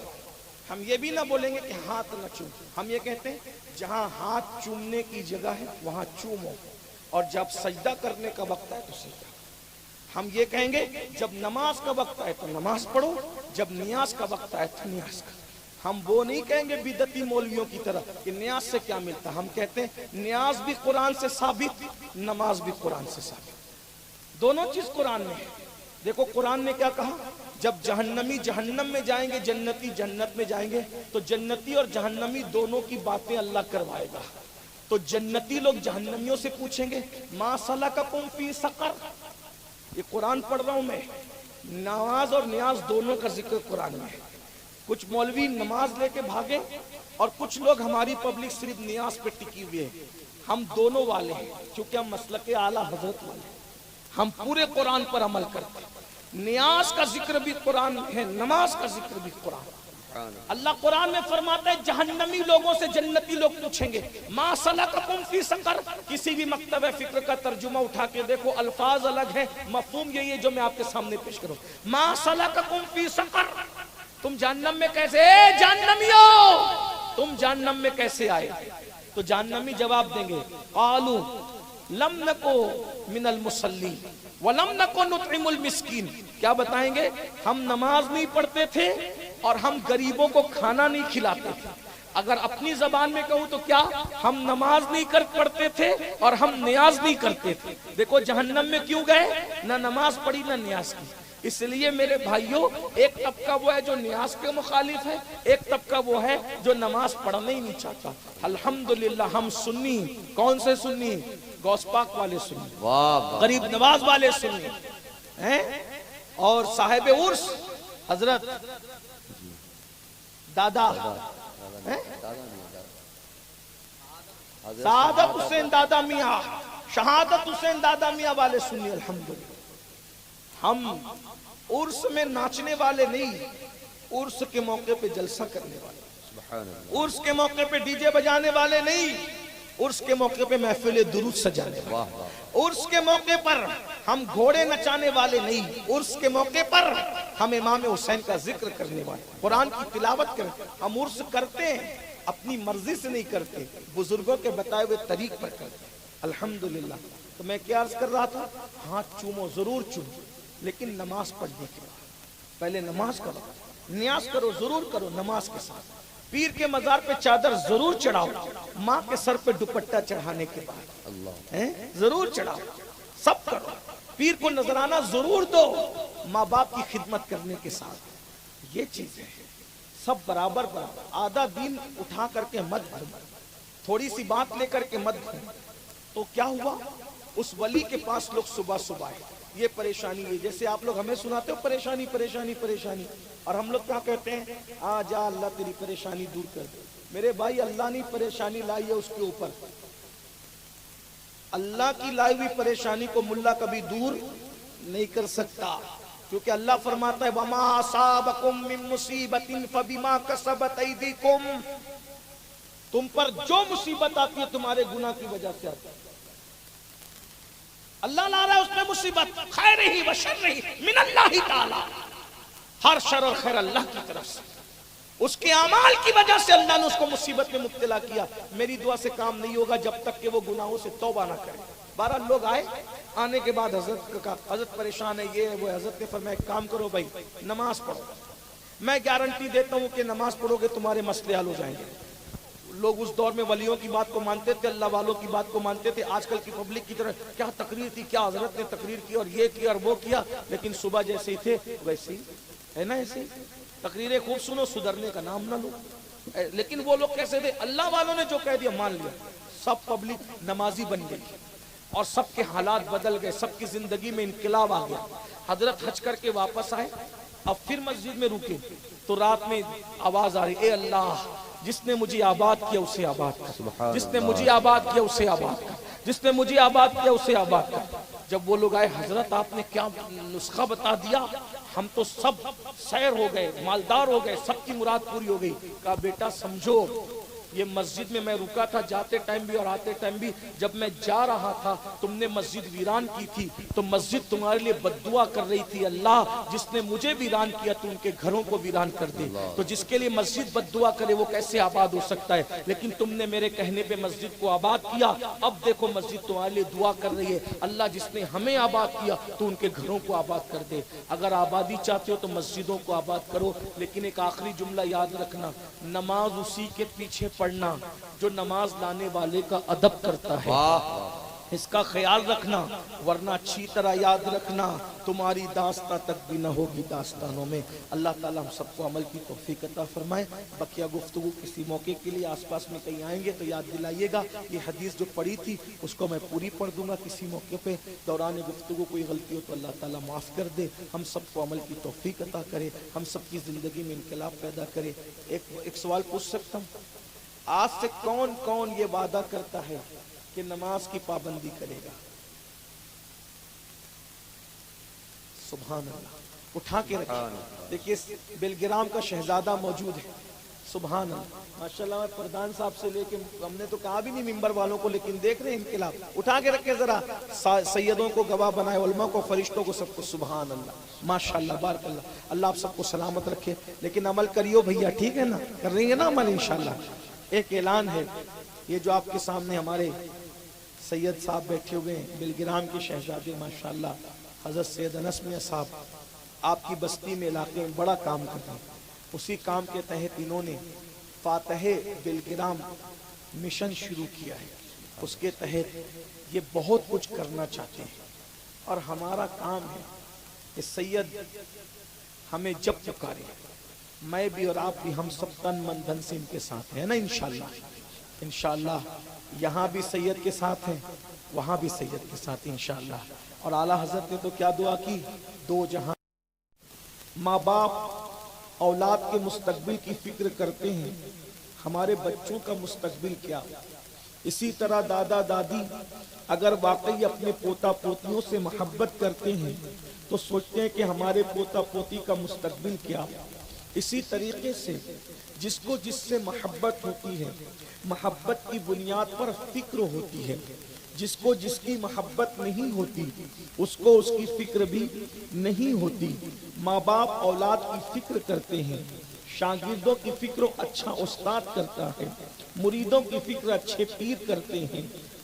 ہم یہ بھی نہ بولیں گے کہ ہاتھ نہ چوم، ہم یہ کہتے ہیں جہاں ہاتھ چومنے کی جگہ ہے وہاں چومو، اور جب سجدہ کرنے کا وقت ہے تو سجدہ۔ ہم یہ کہیں گے جب نماز کا وقت آئے تو نماز پڑھو، جب نیاز کا وقت آئے تو نیاز کرو۔ ہم وہ نہیں کہیں گے بدعتی مولویوں کی طرح کہ نیاز سے کیا ملتا، ہم کہتے ہیں نیاز بھی قرآن سے ثابت، نماز بھی قرآن سے ثابت، دونوں چیز قرآن میں ہے۔ دیکھو قرآن نے کیا کہا، جب جہنمی جہنم میں جائیں گے، جنتی جنت میں جائیں گے، تو جنتی اور جہنمی دونوں کی باتیں اللہ کروائے گا۔ تو جنتی لوگ جہنمیوں سے پوچھیں گے ما سلککم فی سقر، یہ قرآن پڑھ رہا ہوں میں، نماز اور نیاز دونوں کا ذکر قرآن میں ہے۔ کچھ مولوی نماز لے کے بھاگے اور کچھ لوگ ہماری پبلک صرف نیاز پہ ٹکی ہوئی ہے۔ ہم دونوں والے ہیں، چونکہ ہم مسلک اعلیٰ حضرت والے ہیں، ہم پورے قرآن پر عمل کرتے ہیں۔ نیاز کا ذکر بھی قرآن ہے، نماز کا ذکر بھی قرآن۔ اللہ قرآن میں فرماتا ہے جہنمی لوگوں سے جنتی لوگ پوچھیں گے ما سلککم فی سقر۔ کسی بھی مکتب فکر کا ترجمہ اٹھا کے دیکھو، الفاظ الگ ہیں، مفہوم یہی ہے جو میں آپ کے سامنے پیش کروں۔ ما سلککم فی سقر، تم جہنم میں کیسے، اے جہنمیوں تم جہنم میں کیسے آئے؟ تو جہنمی جواب دیں گے قالوا لم نکو من المصلی ولم نکو نطعم المسکین۔ کیا بتائیں گے؟ ہم نماز نہیں پڑھتے تھے اور ہم غریبوں کو کھانا نہیں کھلاتے تھے۔ اگر اپنی زبان میں کہوں تو کیا ہم نماز نہیں پڑھتے تھے اور ہم نیاز نہیں کرتے تھے. دیکھو جہنم میں کیوں گئے؟ نہ نماز پڑھی نہ نیاز کی. اس لیے میرے بھائیوں ایک طبقہ وہ ہے جو نیاز کے مخالف ہے، ایک طبقہ وہ ہے جو نماز پڑھنا ہی نہیں چاہتا. الحمدللہ ہم سنی. کون سے سنی؟ غوث پاک والے سنی، غریب نواز والے سنی ہیں، اور صاحب عرس حضرت دادا سعادت حسین دادا میاں، شہادت حسین دادا میاں والے سنی. الحمدللہ ہم عرس میں ناچنے والے نہیں، عرس کے موقع پہ جلسہ کرنے والے، عرس کے موقع پہ ڈی جے بجانے والے نہیں، عرس کے موقع پہ محفل درود سجانے والے، عرس کے موقع پر ہم گھوڑے نچانے والے نہیں، عرس کے موقع پر ہم امام حسین کا ذکر کرنے والے، قرآن کی تلاوت کرتے. ہم عرس کرتے ہیں اپنی مرضی سے نہیں کرتے، بزرگوں کے بتائے ہوئے طریق پر کرتے. الحمدللہ. تو میں کیا عرض کر رہا تھا؟ ہاتھ چومو، ضرور چومو، لیکن نماز پڑھنے کے بعد. پہلے نماز کرو، نیاز کرو، ضرور کرو نماز کے ساتھ. پیر کے مزار پہ چادر ضرور چڑھاؤ، ماں کے سر پہ دوپٹہ چڑھانے کے بعد ضرور چڑھاؤ. سب کرو. پیر کو نذرانہ ضرور دو ماں باپ کی خدمت کرنے کے ساتھ. یہ چیزیں سب برابر برابر. آدھا دین اٹھا کر کے مت بھر، تھوڑی سی بات لے کر کے مت بھر. تو کیا ہوا؟ اس ولی کے پاس لوگ صبح صبح آئے، یہ پریشانی ہے. جیسے آپ لوگ ہمیں سناتے ہو پریشانی پریشانی پریشانی، اور ہم لوگ کیا کہتے ہیں؟ آ جا اللہ تیری پریشانی دور کر دے. میرے بھائی اللہ نے پریشانی لائی ہے اس کے اوپر. اللہ کی لائی ہوئی پریشانی کو ملا کبھی دور نہیں کر سکتا، کیونکہ اللہ فرماتا ہے وَمَا أَصَابَكُم مِّن مُّصِيبَةٍ فَبِمَا كَسَبَتْ أَيْدِيكُمْ. تم پر جو مصیبت آتی ہے تمہارے گناہ کی وجہ سے آتی ہے. اللہ لا رہا ہے اس میں مصیبت، خیر ہی و شر ہی من اللہ تعالی. ہر شر اور خیر اللہ کی طرف سے، اس کے اعمال کی وجہ سے اللہ نے اس کو مصیبت میں مبتلا کیا. میری دعا سے کام نہیں ہوگا جب تک کہ وہ گناہوں سے توبہ نہ کرے. 12 لوگ آئے، آنے کے بعد حضرت کا حضرت پریشان ہے، یہ وہ. حضرت نے فرمایا ایک کام کرو بھائی، نماز پڑھو. میں گارنٹی دیتا ہوں کہ نماز پڑھو گے تمہارے مسئلے حل ہو جائیں گے. لوگ اس دور میں ولیوں کی بات کو مانتے تھے، اللہ والوں کی بات کو مانتے تھے. آج کل کی پبلک کی طرح کیا تقریر تھی، کیا حضرت نے تقریر کی اور یہ کیا اور وہ کیا، لیکن صبح جیسے ہی تھے ویسے ہی ہے نا. ایسے تقریریں خوب سنو، سدھرنے کا نام نہ لو. لیکن وہ لوگ کیسے تھے؟ اللہ والوں نے جو کہہ دیا مان لیا. سب پبلک نمازی بن گئی اور سب کے حالات بدل گئے، سب کی زندگی میں انقلاب آ گیا. حضرت حج کر کے واپس آئے، اب پھر مسجد میں رکے تو رات میں آواز آ رہی، اے اللہ جس نے مجھے آباد کیا اسے آباد کر، جس نے مجھے آباد کیا اسے آباد کر، جس نے مجھے آباد کیا اسے آباد کر. جب وہ لوگ آئے، حضرت آپ نے کیا نسخہ بتا دیا، ہم تو سب سیر ہو گئے، مالدار ہو گئے، سب کی مراد پوری ہو گئی. کہا بیٹا سمجھو، یہ مسجد میں رکا تھا جاتے ٹائم بھی اور آتے ٹائم بھی. جب میں جا رہا تھا تم نے مسجد ویران کی تھی تو مسجد تمہارے لیے بد دعا کر رہی تھی، اللہ جس نے مجھے ویران کیا تو ان کے گھروں کو ویران کر دے. تو جس کے لیے مسجد بد دعا کرے وہ کیسے آباد ہو سکتا ہے؟ لیکن تم نے میرے کہنے پہ مسجد کو آباد کیا. اب دیکھو مسجد تمہارے لیے دعا کر رہی ہے، اللہ جس نے ہمیں آباد کیا تو ان کے گھروں کو آباد کر دے. اگر آبادی چاہتے ہو تو مسجدوں کو آباد کرو. لیکن ایک آخری جملہ یاد رکھنا، نماز اسی کے پیچھے پڑھنا جو نماز لانے والے کا ادب کرتا ہے. اس کا خیال رکھنا، ورنہ اچھی طرح یاد رکھنا تمہاری داستان تک بھی نہ ہوگی داستانوں میں. اللہ تعالی ہم سب کو عمل کی توفیق عطا فرمائے. بقیہ گفتگو کسی موقع کے لیے آس پاس میں کہیں آئیں گے تو یاد دلائیے گا. یہ حدیث جو پڑھی تھی اس کو میں پوری پڑھ دوں گا کسی موقع پہ. دوران گفتگو کوئی غلطی ہو تو اللہ تعالیٰ معاف کر دے. ہم سب کو عمل کی توفیق عطا کرے، ہم سب کی زندگی میں انقلاب پیدا کرے. ایک سوال پوچھ سکتا ہوں؟ آج سے کون کون یہ وعدہ کرتا ہے کہ نماز کی پابندی کرے گا؟ سبحان اللہ. اٹھا کے رکھیں. دیکھیے بلگرام کا شہزادہ موجود ہے. سبحان اللہ، ماشاءاللہ. میں پردھان صاحب سے لے کے ہم نے تو کہا بھی نہیں ممبر والوں کو، لیکن دیکھ رہے ہیں انقلاب. اٹھا کے رکھے ذرا. سیدوں کو گواہ بنائے، علماء کو، فرشتوں کو، سب کو. سبحان اللہ، ماشاءاللہ، بارک اللہ. اللہ آپ سب کو سلامت رکھے. لیکن عمل کریو بھیا، ٹھیک ہے نا؟ کر رہی ہے نا عمل انشاءاللہ. ایک اعلان ہے، یہ جو آپ کے سامنے ہمارے سید صاحب بیٹھے ہوئے ہیں، بلگرام کے شہزادے ماشاءاللہ حضرت سید انس میاں صاحب، آپ کی بستی میں علاقے میں بڑا کام کر رہے ہیں. اسی کام کے تحت انہوں نے فاتح بلگرام مشن شروع کیا ہے، اس کے تحت یہ بہت کچھ کرنا چاہتے ہیں، اور ہمارا کام ہے کہ سید ہمیں جب پکارے، میں بھی اور آپ بھی، ہم سب تن من دھن سے ان کے ساتھ ہیں نا انشاءاللہ۔ انشاءاللہ یہاں بھی سید کے ساتھ ہیں، وہاں بھی سید کے ساتھ انشاءاللہ۔ اور اعلیٰ حضرت نے تو کیا دعا کی، دو جہاں ماں باپ اولاد کے مستقبل کی فکر کرتے ہیں، ہمارے بچوں کا مستقبل کیا۔ اسی طرح دادا دادی اگر واقعی اپنے پوتا پوتیوں سے محبت کرتے ہیں تو سوچتے ہیں کہ ہمارے پوتا پوتی کا مستقبل کیا۔ اسی طریقے سے جس کو جس سے محبت ہوتی ہے، محبت کی بنیاد پر فکر ہوتی ہے، جس کو جس کی محبت نہیں ہوتی اس کو اس کی فکر بھی نہیں ہوتی۔ ماں باپ اولاد کی فکر کرتے ہیں، شاگردوں کی فکر اچھا استاد کرتا ہے، مریدوں کی فکر اچھے پیر کرتے ہیں۔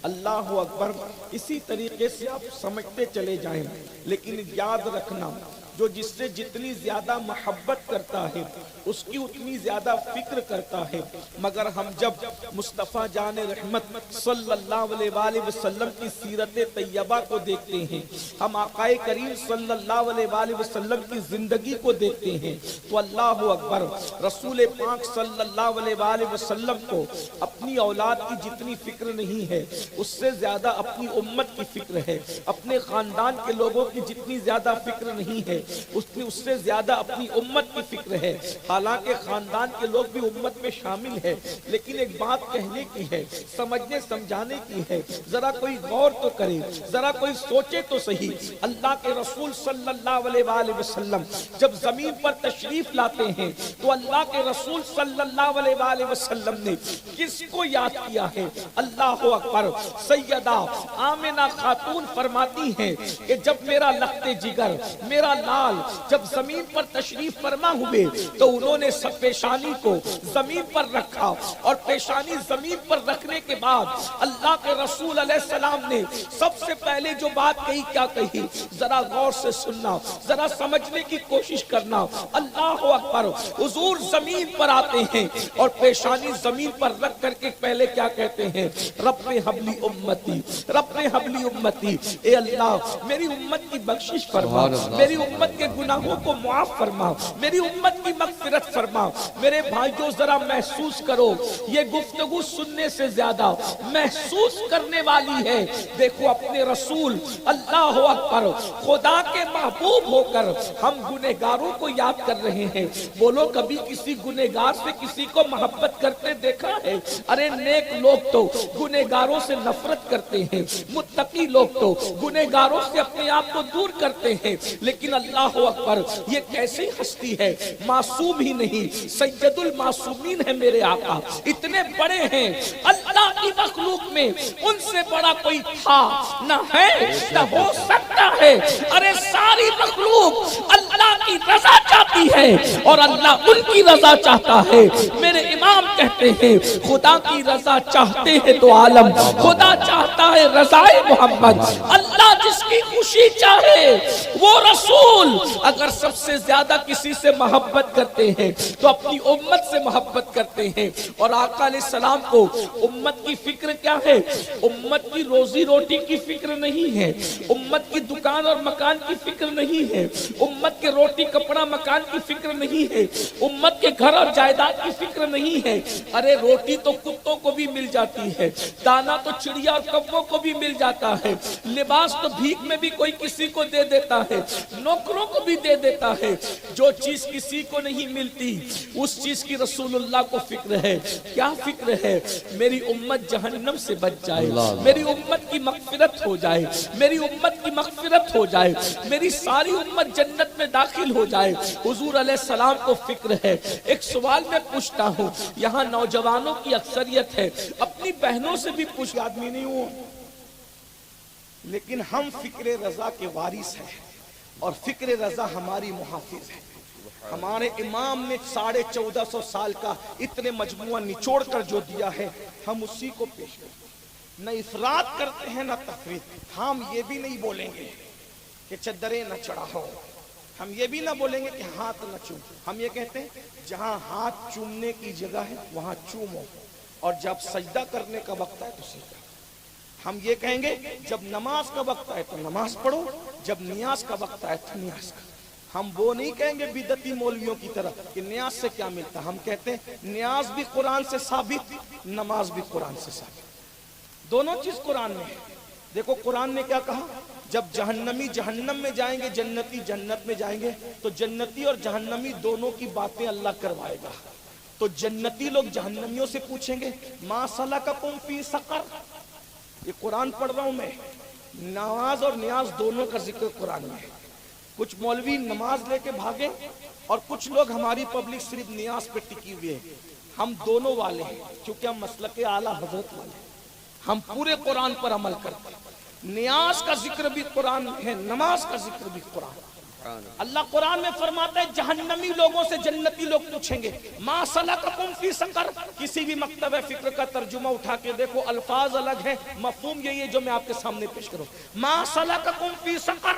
اللہ اکبر۔ اسی طریقے سے آپ سمجھتے چلے جائیں، لیکن یاد رکھنا جو جس سے جتنی زیادہ محبت کرتا ہے اس کی اتنی زیادہ فکر کرتا ہے۔ مگر ہم جب مصطفیٰ جان رحمت صلی اللہ علیہ وآلہ وسلم کی سیرت طیبہ کو دیکھتے ہیں، ہم آقا کریم صلی اللہ علیہ وآلہ وسلم کی زندگی کو دیکھتے ہیں، تو اللہ اکبر، رسول پاک صلی اللہ علیہ وآلہ وسلم کو اپنی اولاد کی جتنی فکر نہیں ہے اس سے زیادہ اپنی امت کی فکر ہے، اپنے خاندان کے لوگوں کی جتنی زیادہ فکر نہیں ہے اس سے زیادہ اپنی امت کی فکر ہے۔ حالانکہ خاندان کے لوگ بھی امت میں شامل ہے، لیکن ایک بات کہنے کی ہے، سمجھنے سمجھانے کی ہے، ذرا کوئی غور تو کرے، ذرا کوئی سوچے تو صحیح۔ اللہ کے رسول صلی اللہ علیہ وآلہ وسلم جب زمین پر تشریف لاتے ہیں تو اللہ کے رسول صلی اللہ علیہ وآلہ وسلم نے کس کو یاد کیا ہے؟ اللہ اکبر۔ سیدہ آمنہ خاتون فرماتی ہیں کہ جب میرا لخت جگر، میرا لال جب زمین پر تشریف فرما ہوئے تو انہوں نے سب پیشانی کو زمین پر رکھا، اور پیشانی زمین پر رکھنے کے بعد اللہ کے رسول علیہ السلام نے سب سے پہلے جو بات کہی، کیا کہی؟ ذرا غور سے سننا، ذرا سمجھنے کی کوشش کرنا۔ اللہ اکبر۔ حضور زمین پر آتے ہیں اور پیشانی زمین پر رکھ کر کے پہلے کیا کہتے ہیں؟ رب حبلی امتی، رب حبلی امتی، اے اللہ میری امت کی بخشش فرما، میری امت کے گناہوں کو معاف فرما، میری امت کی مغفرت فرما۔ میرے بھائیوں ذرا محسوس کرو، یہ گفتگو سننے سے زیادہ محسوس کرنے والی ہے۔ دیکھو اپنے رسول اللہ اکبر خدا کے محبوب ہو کر ہم گنہگاروں کو یاد کر رہے ہیں۔ بولو کبھی کسی گنہگار سے کسی کو محبت کرتے دیکھا ہے؟ ارے نیک لوگ تو گنہگاروں سے نفرت کرتے ہیں، متقی لوگ تو گنہگاروں سے اپنے آپ کو دور کرتے ہیں، لیکن اللہ اکبر یہ کیسی ہستی ہے، معصوم ہی نہیں سید المعصومین ہے میرے آقا، اتنے بڑے ہیں اللہ کی مخلوق میں، ان سے بڑا کوئی تھا نہ ہے نہ ہو سکتا ہے۔ ارے ساری مخلوق اللہ کی رضا چاہتی ہے اور اللہ ان کی رضا چاہتا ہے۔ میرے امام کہتے ہیں خدا کی رضا چاہتے ہیں تو عالم، خدا چاہتا ہے رضائے محمد۔ اللہ جس کی خوشی چاہے وہ رسول اگر سب سے زیادہ کسی سے محبت کرتے ہیں تو اپنی امت سے محبت کرتے ہیں۔ اور آقا علیہ السلام کو امت کی فکر کیا ہے؟ امت کی روزی روٹی کی فکر نہیں ہے، امت کی دکان اور مکان کی فکر نہیں ہے، امت کے روٹی کپڑا مکان کی فکر نہیں ہے، امت کے گھر اور جائیداد کی فکر نہیں ہے۔ ارے روٹی تو کتوں کو بھی مل جاتی ہے، دانا تو چڑیا اور کبوں کو بھی مل جاتا ہے، لباس تو بھیک میں بھی کوئی کسی کو دے دیتا ہے، نوکروں کو بھی دے دیتا ہے۔ جو چیز کسی کو نہیں ملتی اس چیز کی رسول اللہ کو فکر ہے۔ کیا فکر ہے؟ میری امت جہنم سے بچ جائے، میری امت کی مغفرت ہو جائے، میری امت کی مغفرت ہو جائے، میری ساری امت جنت میں داخل ہو جائے۔ حضور علیہ السلام کو فکر ہے۔ ایک سوال میں پوچھتا ہوں، یہاں نوجوانوں کی اکثریت ہے، اپنی بہنوں سے بھی پوچھ، آدمی نہیں ہوں، لیکن ہم فکر رضا کے وارث ہیں اور فکر رضا ہماری محافظ ہے۔ ہمارے امام نے 1450 سال کا اتنے مجموعہ نچوڑ کر جو دیا ہے ہم اسی کو پیش کرتے ہیں۔ نہ افراط کرتے ہیں نہ تفریط۔ ہم یہ بھی نہیں بولیں گے کہ چدریں نہ چڑھاؤ، ہم یہ بھی نہ بولیں گے کہ ہاتھ نہ چوم، ہم یہ کہتے ہیں جہاں ہاتھ چومنے کی جگہ ہے وہاں چومو، اور جب سجدہ کرنے کا وقت ہے تو سجدہ۔ ہم یہ کہیں گے جب نماز کا وقت ہے تو نماز پڑھو، جب نیاز کا وقت ہے تو نیاز کا۔ ہم وہ نہیں کہیں گے بدعتی مولویوں کی طرح کہ نیاز سے کیا ملتا، ہم کہتے ہیں نیاز بھی قرآن سے ثابت، نماز بھی قرآن سے ثابت، دونوں چیز قرآن میں ہے۔ دیکھو قرآن نے کیا کہا، جب جہنمی جہنم میں جائیں گے، جنتی جنت میں جائیں گے، تو جنتی اور جہنمی دونوں کی باتیں اللہ کروائے گا۔ تو جنتی لوگ جہنمیوں سے پوچھیں گے ما سلککم فی سقر، یہ قرآن پڑھ رہا ہوں میں، نماز اور نیاز دونوں کا ذکر قرآن میں ہے۔ کچھ مولوی نماز لے کے بھاگے اور کچھ لوگ ہماری پبلک صرف نیاز پہ ٹکی ہوئے ہیں، ہم دونوں والے ہیں، کیونکہ ہم مسلک اعلیٰ حضرت والے ہیں، ہم پورے قرآن پر عمل کرتے ہیں۔ نیاز کا ذکر بھی قرآن ہے، نماز کا ذکر بھی قرآن۔ اللہ قرآن میں فرماتا ہے جہنمی لوگوں سے جنتی لوگ پوچھیں گے ما سلککم فی سقر، کسی بھی مکتب فکر کا ترجمہ اٹھا کے دیکھو، الفاظ الگ ہیں، مفہوم یہی ہے جو میں آپ کے سامنے پیش کروں۔ ما سلککم فی سقر،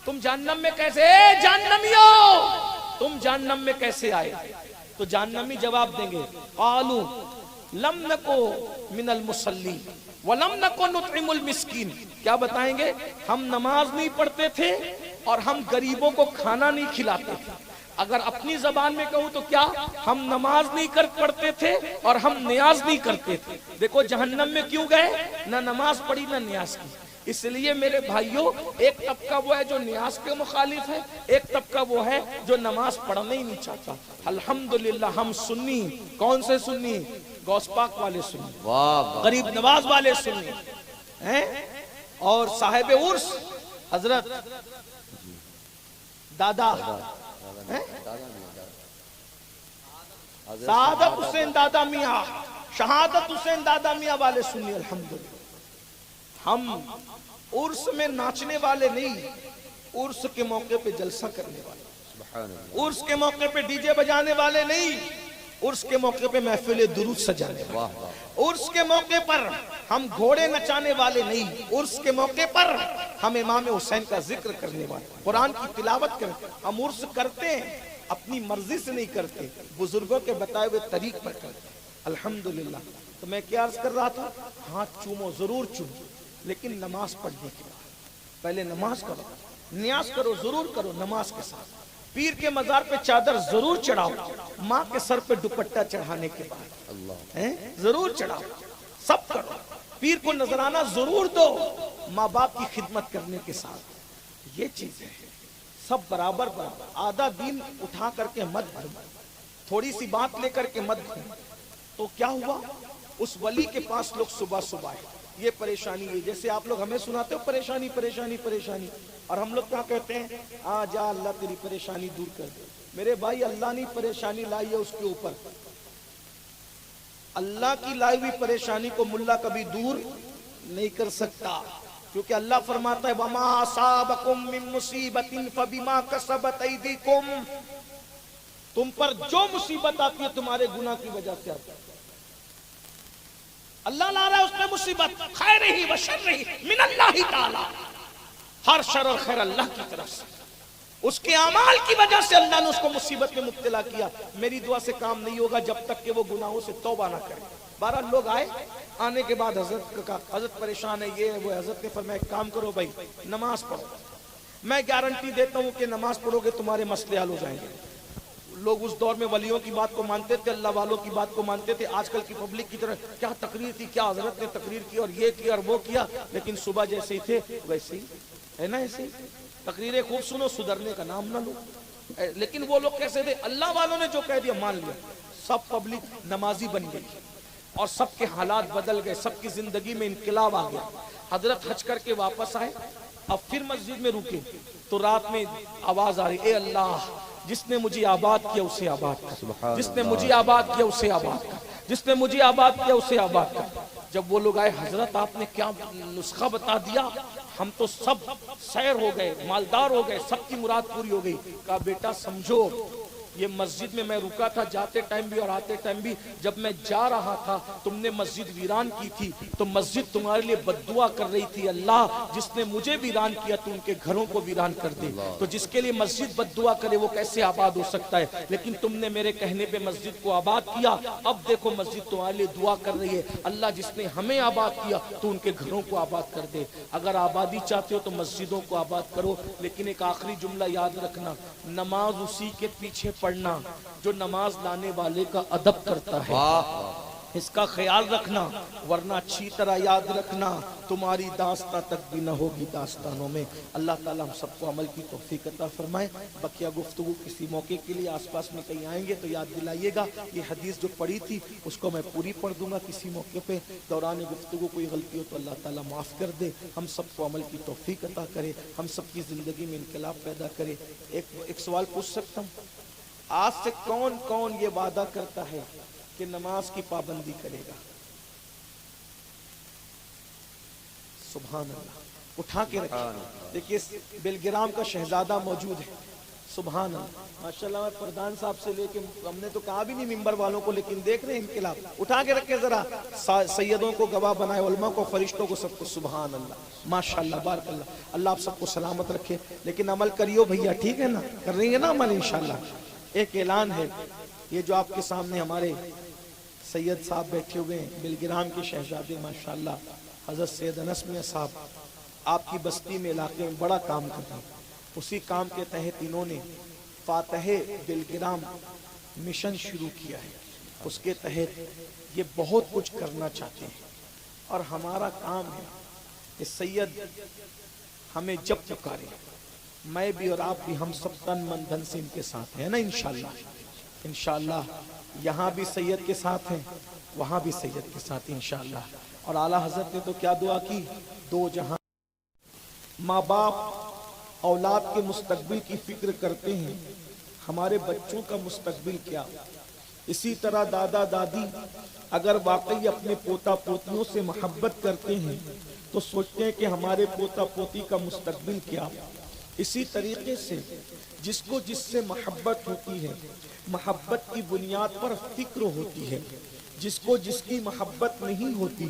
تم جہنم میں کیسے، اے جہنمیوں تم جہنم میں کیسے آئے؟ تو جہنمی جواب دیں گے قالوا لم نکو من المصلین ولم نکو نطعم المسکین، کیا بتائیں گے، ہم نماز نہیں پڑھتے تھے اور ہم غریبوں کو کھانا نہیں کھلاتے تھے۔ اگر اپنی زبان میں کہوں تو کیا، ہم نماز نہیں پڑھتے تھے اور ہم نیاز نہیں کرتے تھے۔ دیکھو جہنم میں کیوں گئے، نہ نماز پڑھی نہ نیاز کی۔ اس لیے میرے بھائیوں، ایک طبقہ وہ ہے جو نیاز کے مخالف ہے، ایک طبقہ وہ ہے جو نماز پڑھنا ہی نہیں چاہتا۔ الحمدللہ ہم سنی، کون سے سنی، غوث پاک والے سنی، غریب نواز والے سنی ہیں، اور صاحب عرس حضرت دادا سعادت حسین دادا میاں، شہادت حسین دادا میاں والے سنی۔ الحمدللہ ہم عرس میں ناچنے والے نہیں، عرس کے موقع پہ جلسہ کرنے والے، عرس کے موقع پہ ڈی جے بجانے والے نہیں، عرس کے موقع پہ محفل درود سجانے والے، عرس کے موقع پر ہم گھوڑے نچانے والے نہیں، عرس کے موقع پر ہم امام حسین کا ذکر کرنے والے، قرآن کی تلاوت کرتے۔ ہم عرس کرتے ہیں اپنی مرضی سے نہیں کرتے، بزرگوں کے بتائے ہوئے طریق پر کرتے۔ الحمدللہ تو میں کیا عرض کر رہا تھا، ہاتھ چومو، ضرور چومو، لیکن نماز پڑھنے کے بعد، پہلے نماز کرو، نیاز کرو، ضرور کرو نماز کے ساتھ، پیر کے مزار پہ چادر ضرور چڑھاؤ، ماں کے سر پہ دوپٹہ چڑھانے کے بعد ضرور چڑھاؤ، سب کرو، پیر کو نذرانہ ضرور دو، ماں باپ کی خدمت کرنے کے ساتھ، یہ چیزیں ہیں سب برابر برابر۔ آدھا دین اٹھا کر کے مت بھرو، تھوڑی سی بات لے کر کے مت بھرو۔ تو کیا ہوا، اس ولی کے پاس لوگ صبح صبح آئے، یہ پریشانی ہے، جیسے آپ لوگ ہمیں سناتے ہو پریشانی پریشانی پریشانی، اور ہم لوگ کیا کہتے ہیں، آ جا اللہ تیری پریشانی دور کر دے۔ میرے بھائی اللہ نے پریشانی لائی ہے اس کے اوپر، اللہ کی لائی ہوئی پریشانی کو ملا کبھی دور نہیں کر سکتا، کیونکہ اللہ فرماتا ہے وَمَا أَصَابَكُم مِّن مُّصِيبَةٍ فَبِمَا كَسَبَتْ أَيْدِيكُمْ، تم پر جو مصیبت آتی ہے تمہارے گناہ کی وجہ سے آتی ہے۔ اللہ لا رہا ہے اس میں مصیبت، خیر ہی و شر ہی من اللہ تعالی، ہر شر اور خیر اللہ کی طرف سے، اس کے اعمال کی وجہ سے اللہ نے اس کو مصیبت میں مبتلا کیا۔ میری دعا سے کام نہیں ہوگا جب تک کہ وہ گناہوں سے توبہ نہ کرے۔ 12 لوگ آئے، آنے کے بعد حضرت کا کہا حضرت پریشان ہے، یہ وہ، حضرت نے فرمایا ایک کام کرو بھائی، نماز پڑھو، میں گارنٹی دیتا ہوں کہ نماز پڑھو گے تمہارے مسئلے حل ہو جائیں گے۔ لوگ اس دور میں ولیوں کی بات کو مانتے تھے، اللہ والوں کی بات کو مانتے تھے، آج کل کی پبلک کی طرح کیا تقریر تھی، کیا حضرت نے تقریر کی اور یہ کیا اور وہ کیا، لیکن صبح جیسے ہی تھے ویسے ہی ہے نا، ایسے ہی تقریریں خوب سنو، سدھرنے کا نام نہ لو۔ لیکن وہ لوگ کیسے تھے، اللہ والوں نے جو کہہ دیا مان لیا، سب پبلک نمازی بن گئی اور سب کے حالات بدل گئے، سب کی زندگی میں انقلاب آ گیا۔ حضرت حج کر کے واپس آئے، اب پھر مسجد میں رکے تو رات میں آواز آ رہی، اے اللہ جس نے مجھے آباد کیا اسے آباد کر، جس نے مجھے آباد کیا اسے آباد کر، جس نے مجھے آباد کیا اسے آباد کر۔ جب وہ لوگ آئے، حضرت آپ نے کیا نسخہ بتا دیا، ہم تو سب سیر ہو گئے، مالدار ہو گئے، سب کی مراد پوری ہو گئی۔ کہا بیٹا سمجھو، یہ مسجد میں رکا تھا جاتے ٹائم بھی اور آتے ٹائم بھی. جب میں جا رہا تھا تم نے مسجد ویران کی تھی تو مسجد تمہارے لیے بد دعا کر رہی تھی, اللہ جس نے مجھے ویران کیا تو ان کے گھروں کو ویران کر دے. تو جس کے لیے مسجد بد دعا کرے وہ کیسے آباد ہو سکتا ہے؟ لیکن تم نے میرے کہنے پہ مسجد کو آباد کیا. اب دیکھو مسجد تمہارے لیے دعا کر رہی ہے, اللہ جس نے ہمیں آباد کیا تو ان کے گھروں کو آباد کر دے. اگر آبادی چاہتے ہو تو مسجدوں کو آباد کرو. لیکن ایک آخری جملہ یاد رکھنا, نماز اسی کے پیچھے پڑھنا جو نماز لانے والے کا ادب کرتا ہے, اس کا خیال رکھنا, ورنہ اچھی طرح یاد رکھنا تمہاری داستان تک بھی نہ ہوگی داستانوں میں. اللہ تعالیٰ ہم سب کو عمل کی توفیق عطا فرمائے. بقیہ گفتگو کسی موقع کے لیے آس پاس میں کہیں آئیں گے تو یاد دلائیے گا. یہ حدیث جو پڑھی تھی اس کو میں پوری پڑھ دوں گا کسی موقع پہ. دوران گفتگو کوئی غلطی ہو تو اللہ تعالیٰ معاف کر دے. ہم سب کو عمل کی توفیق عطا کرے, ہم سب کی زندگی میں انقلاب پیدا کرے. ایک سوال پوچھ سکتا ہوں, آج سے کون کون یہ وعدہ کرتا ہے کہ نماز کی پابندی کرے گا؟ سبحان اللہ, اٹھا کے رکھیں. دیکھیے بلگرام کا شہزادہ موجود ہے. سبحان اللہ, ماشاءاللہ. پردھان صاحب سے لے کے ہم نے تو کہا بھی نہیں ممبر والوں کو, لیکن دیکھ رہے ہیں انقلاب. اٹھا کے رکھیں ذرا, سیدوں کو گواہ بنائے, علماء کو, فرشتوں کو, سب کو. سبحان اللہ, ماشاءاللہ, بارک اللہ. اللہ آپ سب کو سلامت رکھے. لیکن عمل کریو بھیا, ٹھیک ہے نا؟ کر رہی ہیں نا عمل انشاءاللہ. ایک اعلان ہے, یہ جو آپ کے سامنے ہمارے سید صاحب بیٹھے ہوئے ہیں, بلگرام کے شہزادے ماشاءاللہ حضرت سید انس میاں صاحب, آپ کی بستی میں علاقے میں بڑا کام کرتے ہیں. اسی کام کے تحت انہوں نے فاتح بلگرام مشن شروع کیا ہے. اس کے تحت یہ بہت کچھ کرنا چاہتے ہیں اور ہمارا کام ہے کہ سید ہمیں جب پکارے, میں بھی اور آپ بھی, ہم سب تن من دھن سے ان کے ساتھ ہیں نا انشاءاللہ. انشاءاللہ یہاں بھی سید کے ساتھ ہیں, وہاں بھی سید کے ساتھ انشاءاللہ. اور اعلیٰ حضرت نے تو کیا دعا کی, دو جہاں. ماں باپ اولاد کے مستقبل کی فکر کرتے ہیں, ہمارے بچوں کا مستقبل کیا. اسی طرح دادا دادی اگر واقعی اپنے پوتا پوتیوں سے محبت کرتے ہیں تو سوچتے ہیں کہ ہمارے پوتا پوتی کا مستقبل کیا. اسی طریقے سے جس کو جس سے محبت ہوتی ہے, محبت کی بنیاد پر فکر ہوتی ہے. جس کو جس کی محبت نہیں ہوتی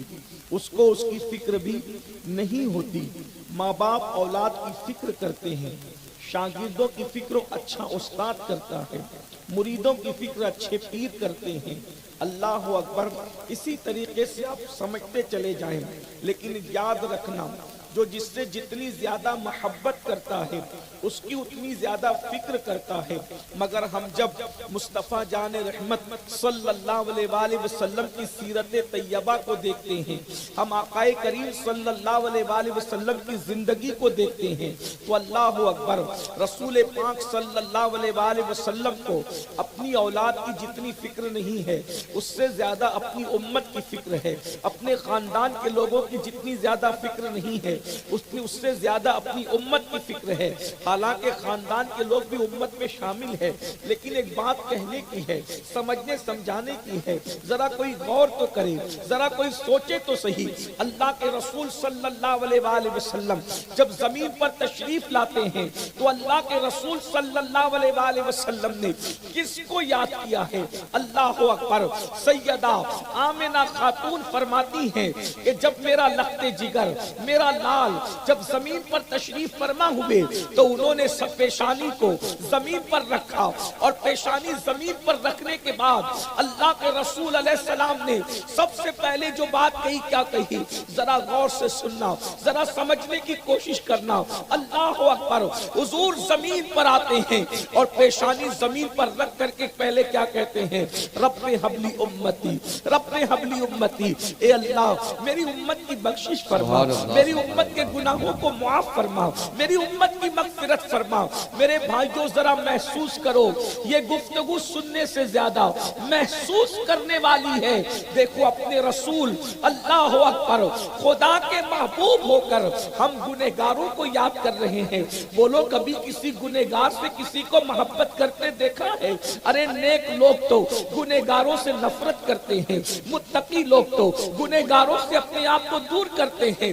اس کو اس کی فکر بھی نہیں ہوتی. ماں باپ اولاد کی فکر کرتے ہیں, شاگردوں کی فکر اچھا استاد کرتا ہے, مریدوں کی فکر اچھے پیر کرتے ہیں. اللہ اکبر. اسی طریقے سے آپ سمجھتے چلے جائیں, لیکن یاد رکھنا جو جس سے جتنی زیادہ محبت کرتا ہے اس کی اتنی زیادہ فکر کرتا ہے. مگر ہم جب مصطفیٰ جان رحمت صلی اللہ علیہ وآلہ وسلم کی سیرت طیبہ کو دیکھتے ہیں, ہم آقا کریم صلی اللہ علیہ وآلہ وسلم کی زندگی کو دیکھتے ہیں, تو اللہ اکبر, رسول پاک صلی اللہ علیہ وآلہ وسلم کو اپنی اولاد کی جتنی فکر نہیں ہے اس سے زیادہ اپنی امت کی فکر ہے. اپنے خاندان کے لوگوں کی جتنی زیادہ فکر نہیں ہے اس سے زیادہ اپنی امت کی فکر ہے. حالانکہ خاندان کے لوگ بھی امت میں شامل ہے, لیکن ایک بات کہنے کی ہے, سمجھنے سمجھانے کی ہے. ذرا کوئی غور تو کرے, ذرا کوئی سوچے تو صحیح. اللہ کے رسول صلی اللہ علیہ وآلہ وسلم جب زمین پر تشریف لاتے ہیں تو اللہ کے رسول صلی اللہ علیہ وآلہ وسلم نے کس کو یاد کیا ہے؟ اللہ اکبر. سیدہ آمنہ خاتون فرماتی ہیں کہ جب میرا لخت جگر, میرا لال جب زمین پر تشریف فرما ہوئے تو انہوں نے سب پیشانی کو زمین پر رکھا, اور پیشانی زمین پر رکھنے کے بعد اللہ کے رسول علیہ السلام نے سب سے پہلے جو بات کہی, کیا کہی؟ ذرا غور سے سننا, ذرا سمجھنے کی کوشش کرنا. اللہ اکبر. حضور زمین پر آتے ہیں اور پیشانی زمین پر رکھ کر کے پہلے کیا کہتے ہیں؟ رب حبلی امتی, رب حبلی امتی. اے اللہ میری امت کی بخشش فرما, میری امت کے گناہوں کو معاف فرما, میری امت کی مغفرت فرما. میرے بھائیو ذرا محسوس کرو, یہ گفتگو سننے سے زیادہ محسوس کرنے والی ہے. دیکھو اپنے رسول اللہ اکبر خدا کے محبوب ہو کر ہم گنہگاروں کو یاد کر رہے ہیں. بولو کبھی کسی گنہگار سے کسی کو محبت کرتے دیکھا ہے؟ ارے نیک لوگ تو گنہگاروں سے نفرت کرتے ہیں, متقی لوگ تو گنہگاروں سے اپنے آپ کو دور کرتے ہیں,